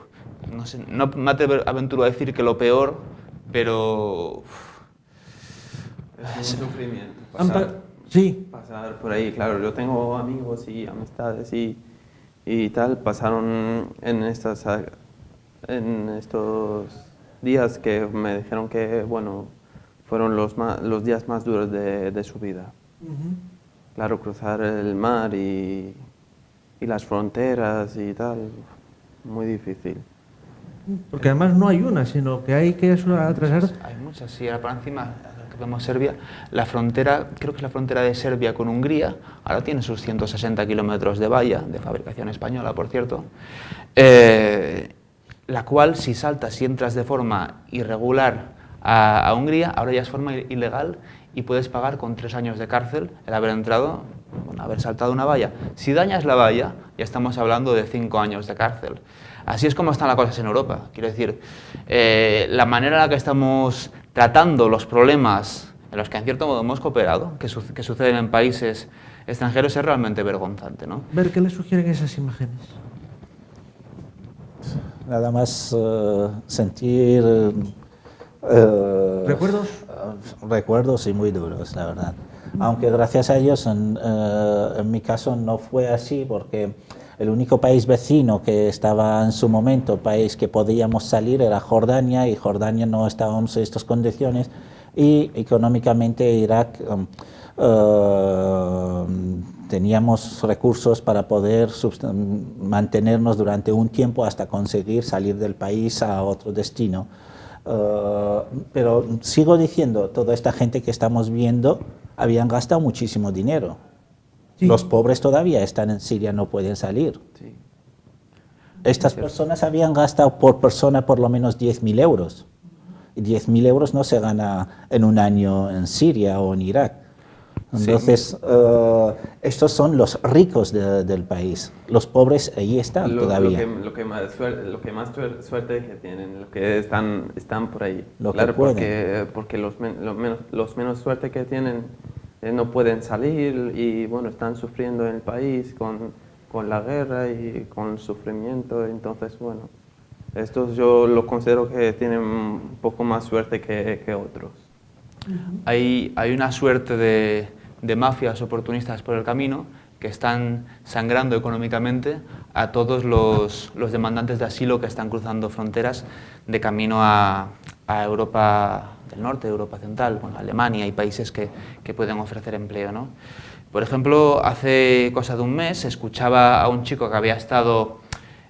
no sé, no me aventuro a decir que lo peor, pero es un sufrimiento. Pasar por ahí, claro, yo tengo amigos y amistades y tal, pasaron en estos días que me dijeron que, bueno, fueron los días más duros de su vida. Claro, cruzar el mar y las fronteras y tal, muy difícil. Porque además no hay una, sino que hay que atravesar. Hay muchas, sí, ahora por encima, que vemos Serbia, la frontera, creo que es la frontera de Serbia con Hungría, ahora tiene sus 160 kilómetros de valla, de fabricación española, por cierto, la cual, si saltas y entras de forma irregular a Hungría, ahora ya es forma ilegal y puedes pagar con 3 años de cárcel el haber entrado, bueno, haber saltado una valla. Si dañas la valla, ya estamos hablando de 5 años de cárcel. Así es como están las cosas en Europa. Quiero decir, la manera en la que estamos tratando los problemas en los que en cierto modo hemos cooperado, que suceden en países extranjeros, es realmente vergonzante, ¿no? Ver qué le sugieren esas imágenes. Nada más sentir ¿Recuerdos? Recuerdos y muy duros, la verdad. Aunque gracias a Dios en mi caso no fue así, porque el único país vecino que estaba en su momento, país que podíamos salir, era Jordania, y Jordania no estábamos en estas condiciones, y económicamente Irak teníamos recursos para poder mantenernos durante un tiempo hasta conseguir salir del país a otro destino. Pero sigo diciendo, toda esta gente que estamos viendo habían gastado muchísimo dinero. Sí. Los pobres todavía están en Siria, no pueden salir. Sí. Estas personas habían gastado por persona por lo menos 10.000 euros. Y 10.000 euros no se gana en un año en Siria o en Irak. Entonces, sí. Estos son los ricos del país. Los pobres ahí están todavía. Lo que más suerte que tienen, lo que están por ahí. Claro, porque los menos suerte que tienen no pueden salir y bueno, están sufriendo en el país con la guerra y con el sufrimiento. Entonces, bueno, estos yo lo considero que tienen un poco más suerte que otros. Hay una suerte de mafias oportunistas por el camino que están sangrando económicamente a todos los demandantes de asilo que están cruzando fronteras de camino a Europa del Norte, Europa Central, bueno, Alemania y países que pueden ofrecer empleo, ¿no? Por ejemplo, hace cosa de un mes escuchaba a un chico que había estado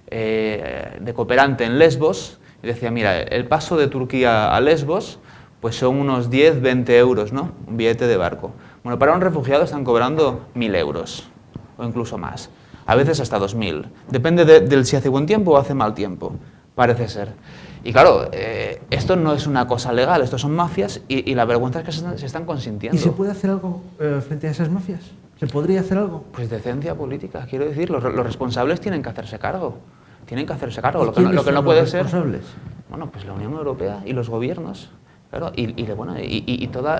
de cooperante en Lesbos y decía, mira, el paso de Turquía a Lesbos pues son unos 10, 20 euros, ¿no? Un billete de barco. Bueno, para un refugiado están cobrando 1.000 euros, o incluso más. A veces hasta 2.000. Depende de si hace buen tiempo o hace mal tiempo, parece ser. Y claro, esto no es una cosa legal, esto son mafias y la vergüenza es que se están consintiendo. ¿Y se puede hacer algo frente a esas mafias? ¿Se podría hacer algo? Pues decencia política, quiero decir, los responsables tienen que hacerse cargo. Tienen que hacerse cargo. Lo que no puede ser... responsables? Bueno, pues la Unión Europea y los gobiernos. Claro,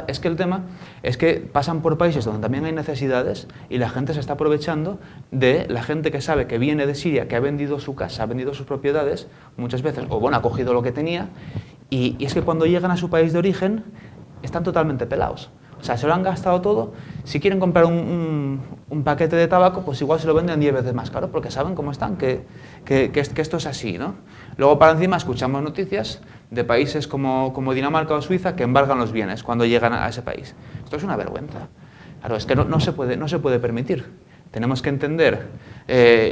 es que el tema es que pasan por países donde también hay necesidades y la gente se está aprovechando de la gente que sabe que viene de Siria, que ha vendido su casa, ha vendido sus propiedades muchas veces, o bueno, ha cogido lo que tenía, y es que cuando llegan a su país de origen están totalmente pelados. O sea, se lo han gastado todo. Si quieren comprar un paquete de tabaco, pues igual se lo venden 10 veces más caro, porque saben cómo están, que esto es así, ¿no? Luego, para encima, escuchamos noticias de países como Dinamarca o Suiza que embargan los bienes cuando llegan a ese país. Esto es una vergüenza. Claro, es que no se puede permitir. Tenemos que entender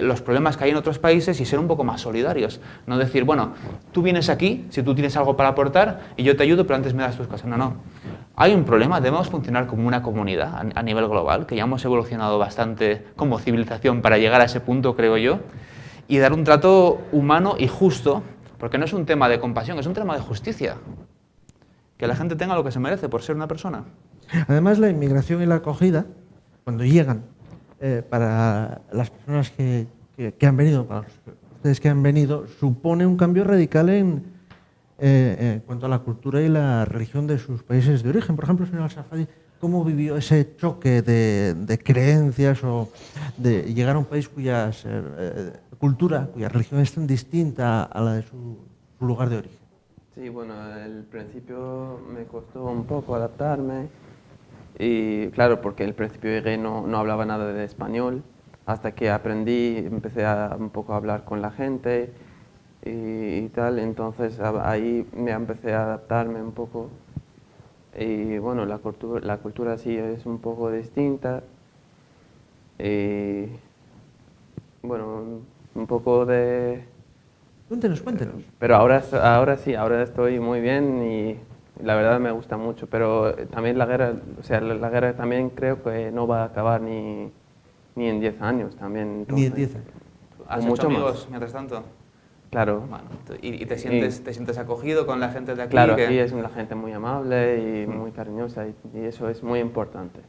los problemas que hay en otros países y ser un poco más solidarios. No decir, bueno, tú vienes aquí, si tú tienes algo para aportar, y yo te ayudo, pero antes me das tus cosas. No. Hay un problema, debemos funcionar como una comunidad a nivel global, que ya hemos evolucionado bastante como civilización para llegar a ese punto, creo yo, y dar un trato humano y justo, porque no es un tema de compasión, es un tema de justicia. Que la gente tenga lo que se merece por ser una persona. Además, la inmigración y la acogida, cuando llegan, para las personas que han venido, para ustedes que han venido, supone un cambio radical en cuanto a la cultura y la religión de sus países de origen. Por ejemplo, señor Al-Safadi, ¿cómo vivió ese choque de creencias o de llegar a un país cuya cultura, cuya religión es tan distinta a la de su lugar de origen? Sí, bueno, al principio me costó un poco adaptarme y claro, porque al principio llegué no hablaba nada de español, hasta que aprendí, empecé un poco a hablar con la gente y tal, entonces ahí me empecé a adaptarme un poco y bueno, la cultura sí es un poco distinta y bueno, un poco de... Cuéntenos. Pero ahora sí, ahora estoy muy bien y la verdad me gusta mucho, pero también la guerra también creo que no va a acabar ni en 10 años también. Entonces, ni en 10 años. ¿Has mucho hecho amigos más. mientras tanto? Claro. Bueno, ¿y te sientes acogido con la gente de aquí? Claro, aquí es una gente muy amable y muy cariñosa y eso es muy importante.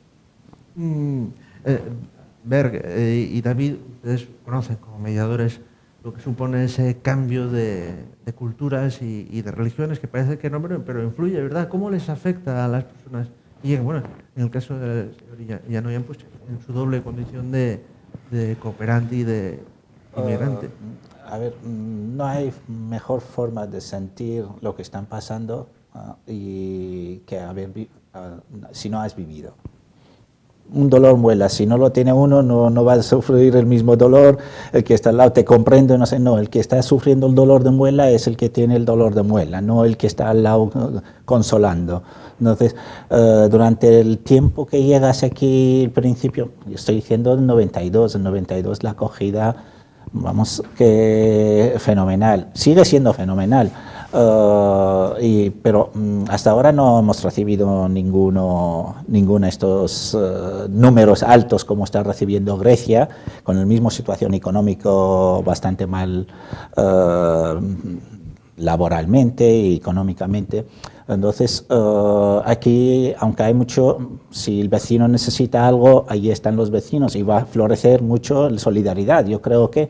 Berg y David, ustedes conocen como mediadores lo que supone ese cambio de culturas y de religiones, que parece que no, pero influye, ¿verdad? ¿Cómo les afecta a las personas? Y bueno, en el caso del señor Yanoyan, pues en su doble condición de cooperante y de inmigrante. A ver, no hay mejor forma de sentir lo que están pasando y que si no has vivido. Un dolor muela, si no lo tiene uno, no va a sufrir el mismo dolor, el que está al lado te comprende, no, el que está sufriendo el dolor de muela es el que tiene el dolor de muela, no el que está al lado consolando. Entonces, durante el tiempo que llegas aquí, al principio, yo estoy diciendo en 92 la acogida, vamos, que fenomenal, sigue siendo fenomenal. Pero hasta ahora no hemos recibido ninguno de estos números altos como está recibiendo Grecia, con la misma situación económica bastante mal laboralmente y económicamente. Entonces, aquí, aunque hay mucho, si el vecino necesita algo, ahí están los vecinos y va a florecer mucho la solidaridad. Yo creo que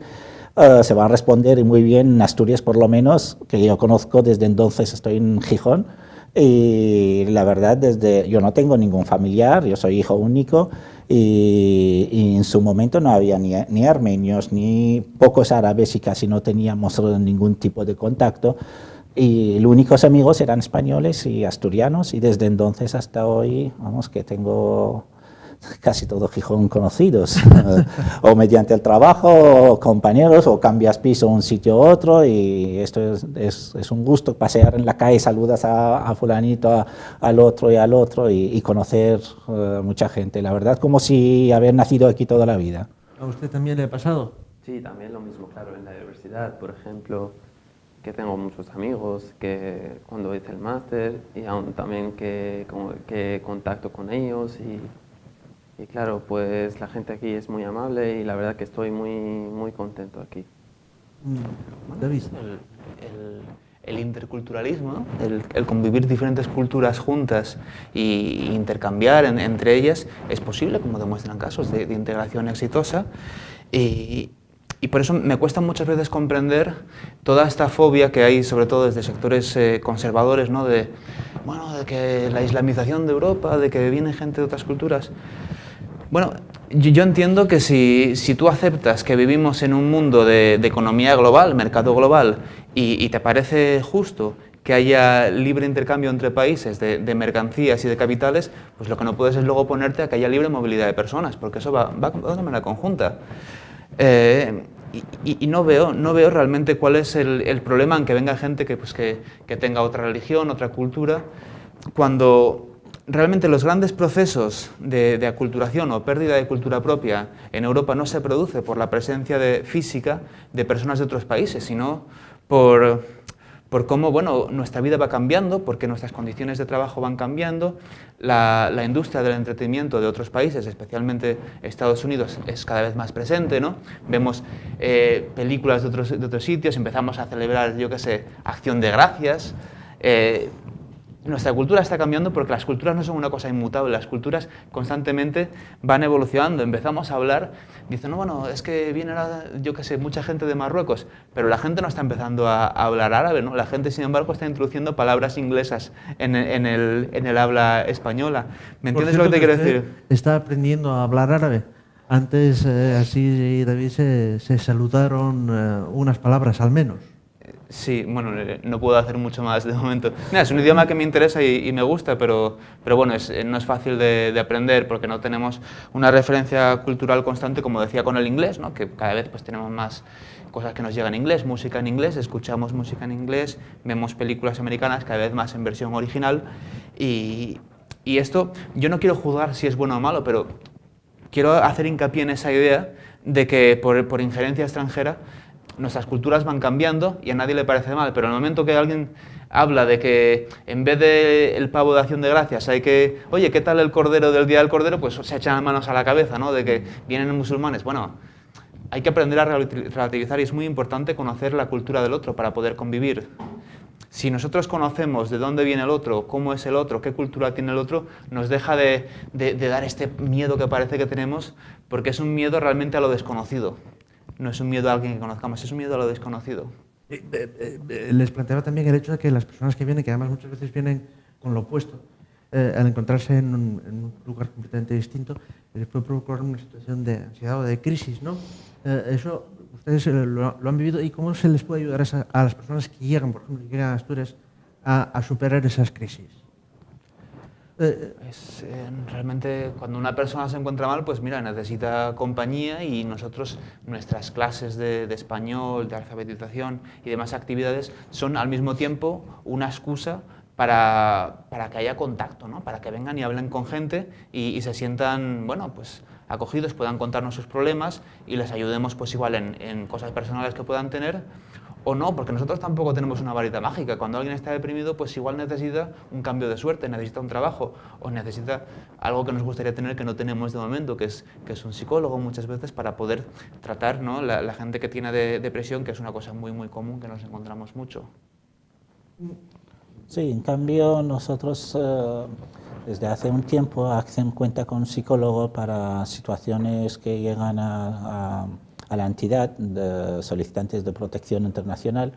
se va a responder muy bien en Asturias, por lo menos, que yo conozco desde entonces, estoy en Gijón, y la verdad, yo no tengo ningún familiar, yo soy hijo único, y en su momento no había ni armenios, ni pocos árabes, y casi no teníamos ningún tipo de contacto, y los únicos amigos eran españoles y asturianos, y desde entonces hasta hoy, vamos, que tengo casi todo Gijón conocidos, o mediante el trabajo, o compañeros, o cambias piso un sitio a otro, y esto es un gusto pasear en la calle, saludas a fulanito, al otro, y conocer mucha gente, la verdad, como si haber nacido aquí toda la vida. ¿A usted también le ha pasado? Sí, también lo mismo, claro, en la universidad, por ejemplo, que tengo muchos amigos que cuando hice el máster, y aún también que contacto con ellos, y claro, pues la gente aquí es muy amable y la verdad que estoy muy contento aquí. David. El interculturalismo, ¿no? el convivir diferentes culturas juntas e intercambiar entre ellas es posible, como demuestran casos de integración exitosa. Y Y por eso me cuesta muchas veces comprender toda esta fobia que hay, sobre todo desde sectores conservadores, ¿no? De que la islamización de Europa, de que viene gente de otras culturas. Bueno, yo entiendo que si tú aceptas que vivimos en un mundo de economía global, mercado global, y te parece justo que haya libre intercambio entre países de mercancías y de capitales, pues lo que no puedes es luego ponerte a que haya libre movilidad de personas, porque eso va de manera conjunta. Y no veo realmente cuál es el problema en que venga gente que tenga otra religión, otra cultura, cuando realmente los grandes procesos de aculturación o pérdida de cultura propia en Europa no se produce por la presencia física de personas de otros países, sino por cómo nuestra vida va cambiando, porque nuestras condiciones de trabajo van cambiando, la industria del entretenimiento de otros países, especialmente Estados Unidos, es cada vez más presente, ¿no? Vemos películas de otros sitios, empezamos a celebrar, yo qué sé, Acción de Gracias. Nuestra cultura está cambiando porque las culturas no son una cosa inmutable, las culturas constantemente van evolucionando. Empezamos a hablar, dicen, no, es que viene, yo qué sé, mucha gente de Marruecos, pero la gente no está empezando a hablar árabe, ¿no? La gente, sin embargo, está introduciendo palabras inglesas en el habla española. ¿Me entiendes lo que te quiero decir? Está aprendiendo a hablar árabe. Antes, así, David, se saludaron unas palabras al menos. Sí, bueno, no puedo hacer mucho más de momento. Es un idioma que me interesa y me gusta, pero bueno, no es fácil de aprender porque no tenemos una referencia cultural constante, como decía con el inglés, ¿no? Que cada vez pues tenemos más cosas que nos llegan en inglés, música en inglés, escuchamos música en inglés, vemos películas americanas cada vez más en versión original y esto, yo no quiero juzgar si es bueno o malo, pero quiero hacer hincapié en esa idea de que por injerencia extranjera nuestras culturas van cambiando y a nadie le parece mal, pero en el momento que alguien habla de que en vez del pavo de Acción de Gracias hay que, oye, ¿qué tal el cordero del Día del Cordero? Pues se echan las manos a la cabeza, ¿no? De que vienen musulmanes. Bueno, hay que aprender a relativizar y es muy importante conocer la cultura del otro para poder convivir. Si nosotros conocemos de dónde viene el otro, cómo es el otro, qué cultura tiene el otro, nos deja de dar este miedo que parece que tenemos, porque es un miedo realmente a lo desconocido. No es un miedo a alguien que conozcamos, es un miedo a lo desconocido. Les planteaba también el hecho de que las personas que vienen, que además muchas veces vienen con lo opuesto, al encontrarse en un lugar completamente distinto, les puede provocar una situación de ansiedad o de crisis, ¿no? Eso ustedes lo han vivido, y cómo se les puede ayudar a las personas que llegan, por ejemplo, que llegan a Asturias, a superar esas crisis. Realmente cuando una persona se encuentra mal, pues mira, necesita compañía y nosotros, nuestras clases de español, de alfabetización y demás actividades son al mismo tiempo una excusa para que haya contacto, ¿no? Para que vengan y hablen con gente y se sientan, pues acogidos, puedan contarnos sus problemas y les ayudemos pues igual en cosas personales que puedan tener. O no, porque nosotros tampoco tenemos una varita mágica. Cuando alguien está deprimido, pues igual necesita un cambio de suerte, necesita un trabajo o necesita algo que nos gustaría tener que no tenemos de momento, que es un psicólogo muchas veces para poder tratar, ¿no? la gente que tiene depresión, que es una cosa muy, muy común que nos encontramos mucho. Sí, en cambio nosotros desde hace un tiempo hacemos cuenta con un psicólogo para situaciones que llegan a la entidad de solicitantes de protección internacional.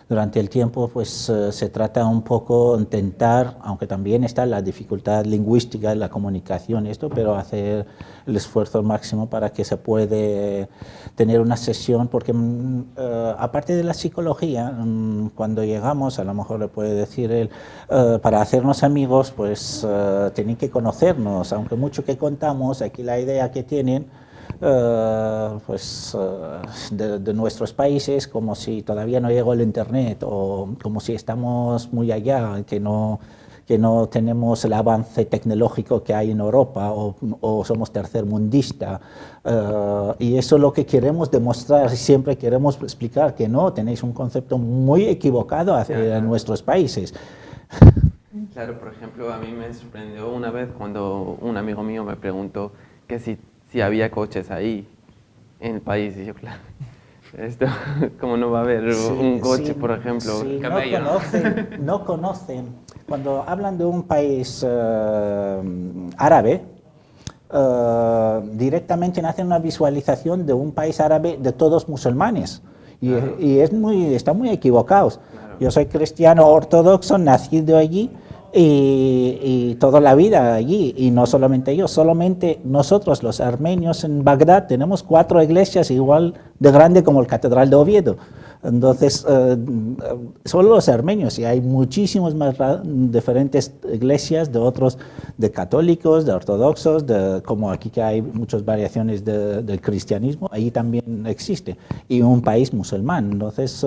Durante el tiempo pues se trata un poco intentar, aunque también está la dificultad lingüística, la comunicación, pero hacer el esfuerzo máximo para que se puede tener una sesión, porque aparte de la psicología, cuando llegamos, a lo mejor le puede decir él, para hacernos amigos, pues tienen que conocernos, aunque mucho que contamos, aquí la idea que tienen, de nuestros países, como si todavía no llegó el internet o como si estamos muy allá, que no tenemos el avance tecnológico que hay en Europa o somos tercermundista, y eso es lo que queremos demostrar, siempre queremos explicar que no, tenéis un concepto muy equivocado hacia nuestros países. Claro, por ejemplo, a mí me sorprendió una vez cuando un amigo mío me preguntó que si había coches ahí en el país, y yo, claro, esto, ¿cómo no va a haber un coche, por ejemplo? Sí, no conocen. Cuando hablan de un país árabe, directamente hacen una visualización de un país árabe de todos musulmanes. Y están muy equivocados. Claro. Yo soy cristiano ortodoxo, nacido allí y toda la vida allí. Y no solamente yo, solamente nosotros los armenios en Bagdad tenemos 4 iglesias igual de grande como la Catedral de Oviedo. Entonces, solo los armenios, y hay muchísimas más diferentes iglesias de otros, de católicos, de ortodoxos, como aquí que hay muchas variaciones del cristianismo, ahí también existe, y un país musulmán. Entonces,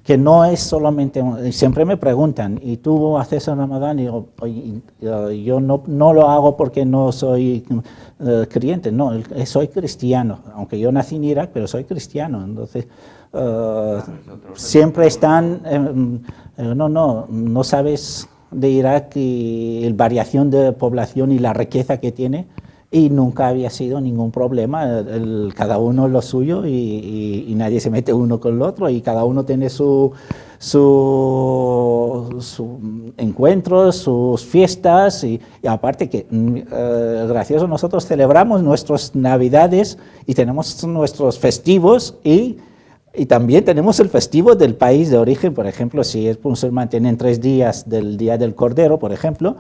que no es solamente, siempre me preguntan, ¿y tú haces el Ramadán? Y digo, yo no lo hago porque no soy creyente, no, soy cristiano, aunque yo nací en Irak, pero soy cristiano. Entonces, siempre están, no sabes de Irak y la variación de población y la riqueza que tiene, y nunca había sido ningún problema, cada uno lo suyo y nadie se mete uno con el otro, y cada uno tiene sus encuentros, sus fiestas, y aparte que gracioso, nosotros celebramos nuestras navidades y tenemos nuestros festivos, y también tenemos el festivo del país de origen. Por ejemplo, si es musulmán, tienen 3 días del Día del Cordero, por ejemplo.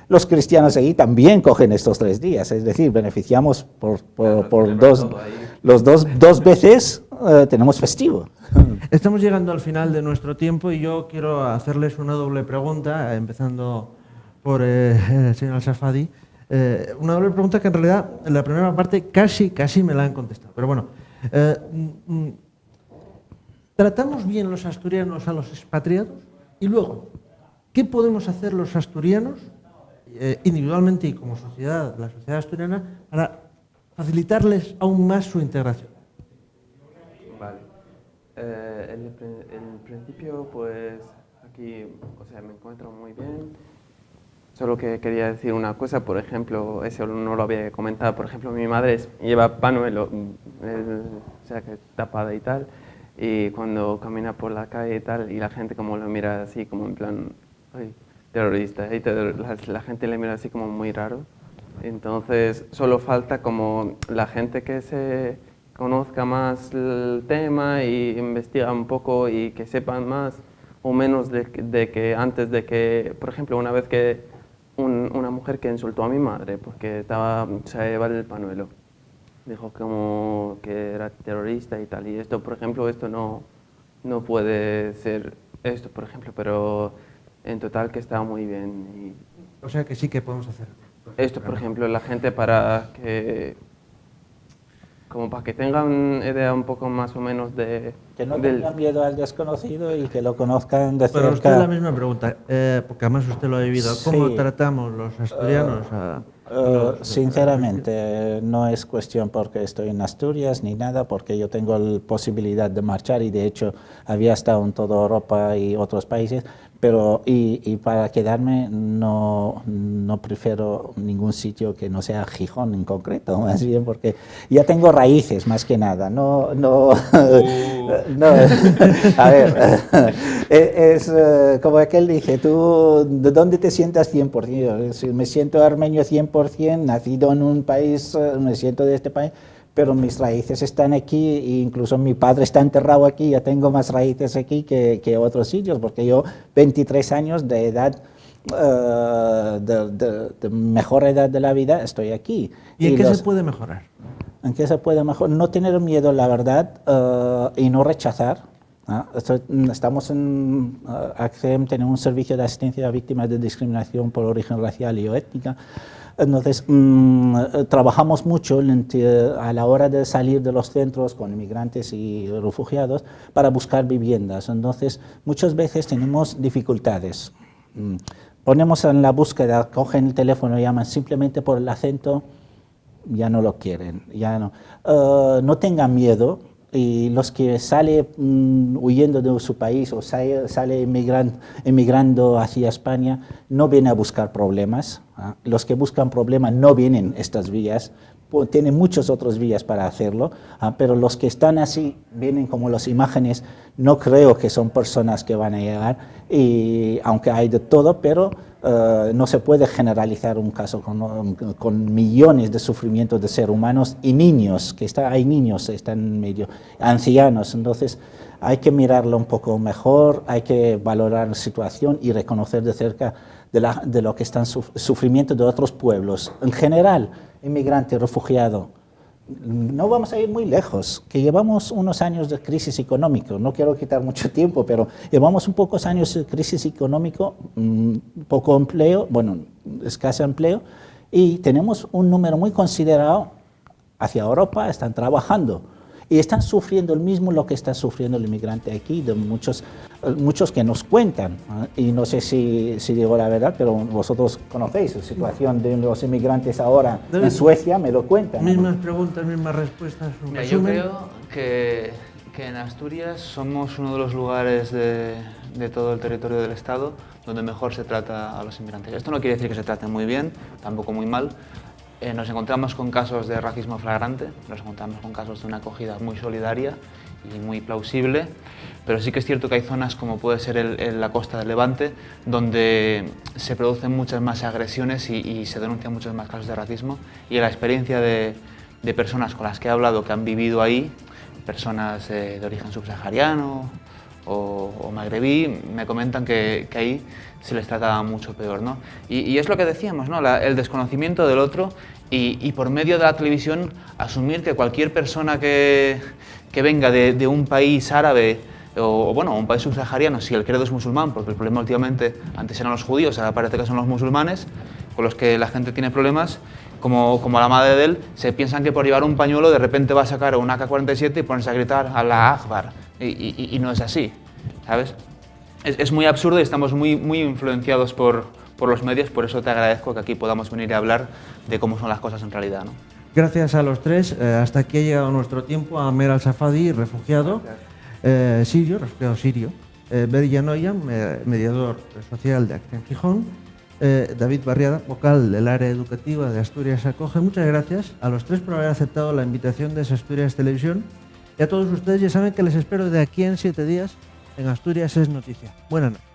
Los cristianos ahí también cogen estos 3 días, es decir, beneficiamos por dos veces, tenemos festivo. Estamos llegando al final de nuestro tiempo y yo quiero hacerles una doble pregunta, empezando por el señor Al-Safadi. Una doble pregunta que en realidad en la primera parte casi me la han contestado, pero bueno. ¿Tratamos bien los asturianos a los expatriados? Y luego, ¿qué podemos hacer los asturianos, individualmente y como sociedad, la sociedad asturiana, para facilitarles aún más su integración? Vale. En principio, pues aquí, me encuentro muy bien. Solo que quería decir una cosa, por ejemplo, eso no lo había comentado, por ejemplo, mi madre lleva pañuelo, que tapada y tal. Y cuando camina por la calle y tal, y la gente como lo mira así, como en plan, ay, terrorista, y la gente le mira así como muy raro. Entonces, solo falta como la gente que se conozca más el tema y investiga un poco y que sepan más o menos de que antes de que, por ejemplo, una vez que una mujer que insultó a mi madre porque se llevaba el pañuelo, dijo como que era terrorista y tal, y esto, por ejemplo, esto no puede ser esto, por ejemplo, pero en total que está muy bien. O sea que sí que podemos hacer esto, por ejemplo, la gente para que tengan idea un poco más o menos de... Que no tengan miedo al desconocido y que lo conozcan de cerca. Pero usted la misma pregunta, porque además usted lo ha vivido. ¿Cómo Sí. tratamos los asturianos a sinceramente, no es cuestión porque estoy en Asturias ni nada, porque yo tengo la posibilidad de marchar y de hecho había estado en toda Europa y otros países, pero y para quedarme no prefiero ningún sitio que no sea Gijón en concreto, más bien porque ya tengo raíces más que nada. No, a ver, es como aquel dice, tú, ¿de dónde te sientas 100%? Si me siento armenio 100%, nacido en un país, me siento de este país, pero mis raíces están aquí, e incluso mi padre está enterrado aquí, ya tengo más raíces aquí que otros sitios, porque yo 23 años de edad, de mejor edad de la vida, estoy aquí. ¿Y en qué se puede mejorar? ¿En qué se puede mejorar? No tener miedo, la verdad, y no rechazar. Estamos en ACCEM, tenemos un servicio de asistencia a víctimas de discriminación por origen racial y o étnica. Entonces, trabajamos mucho a la hora de salir de los centros con inmigrantes y refugiados para buscar viviendas. Entonces, muchas veces tenemos dificultades. Ponemos en la búsqueda, cogen el teléfono, llaman simplemente por el acento, ya no lo quieren. Ya no. No tengan miedo. Y los que salen huyendo de su país o sale emigrando hacia España no vienen a buscar problemas. Los que buscan problemas no vienen estas vías, tienen muchas otras vías para hacerlo, pero los que están así vienen como las imágenes. No creo que son personas que van a llegar, y aunque hay de todo, pero no se puede generalizar un caso con millones de sufrimientos de seres humanos y niños, hay niños que están medio ancianos, entonces hay que mirarlo un poco mejor, hay que valorar la situación y reconocer de cerca de lo que están sufrimiento de otros pueblos. En general, inmigrante, refugiado, no vamos a ir muy lejos, que llevamos unos años de crisis económica, no quiero quitar mucho tiempo, pero llevamos un pocos años de crisis económica, poco empleo, bueno, escaso empleo, y tenemos un número muy considerado hacia Europa, están trabajando y están sufriendo el mismo lo que está sufriendo el inmigrante aquí, de muchos que nos cuentan, y no sé si digo la verdad, pero vosotros conocéis la situación de los inmigrantes ahora en Suecia, me lo cuentan. Mismas preguntas, mismas respuestas. Mira, yo creo que en Asturias somos uno de los lugares de todo el territorio del Estado donde mejor se trata a los inmigrantes. Esto no quiere decir que se trate muy bien, tampoco muy mal. Nos encontramos con casos de racismo flagrante, nos encontramos con casos de una acogida muy solidaria y muy plausible, pero sí que es cierto que hay zonas como puede ser la costa del Levante, donde se producen muchas más agresiones y se denuncian muchos más casos de racismo, y la experiencia de personas con las que he hablado que han vivido ahí, personas de origen subsahariano o magrebí, me comentan que ahí se les trata mucho peor, ¿no? Y es lo que decíamos, ¿no? El desconocimiento del otro y por medio de la televisión asumir que cualquier persona que venga de un país árabe o bueno, un país subsahariano, si el credo es musulmán, porque el problema últimamente antes eran los judíos, ahora parece que son los musulmanes, con los que la gente tiene problemas, como la madre de él, se piensan que por llevar un pañuelo de repente va a sacar un AK-47 y ponerse a gritar Allah Akbar, y no es así, ¿sabes? Es muy absurdo y estamos muy influenciados por los medios, por eso te agradezco que aquí podamos venir a hablar de cómo son las cosas en realidad, ¿no? Gracias a los tres. Hasta aquí ha llegado nuestro tiempo. Amer Al-Safadi, refugiado sirio. Berja Noyan, mediador social de Acción Gijón. David Barriada, vocal del área educativa de Asturias Acoge. Muchas gracias a los tres por haber aceptado la invitación de Asturias Televisión. Y a todos ustedes ya saben que les espero de aquí en 7 días en Asturias es Noticia. Buenas noches.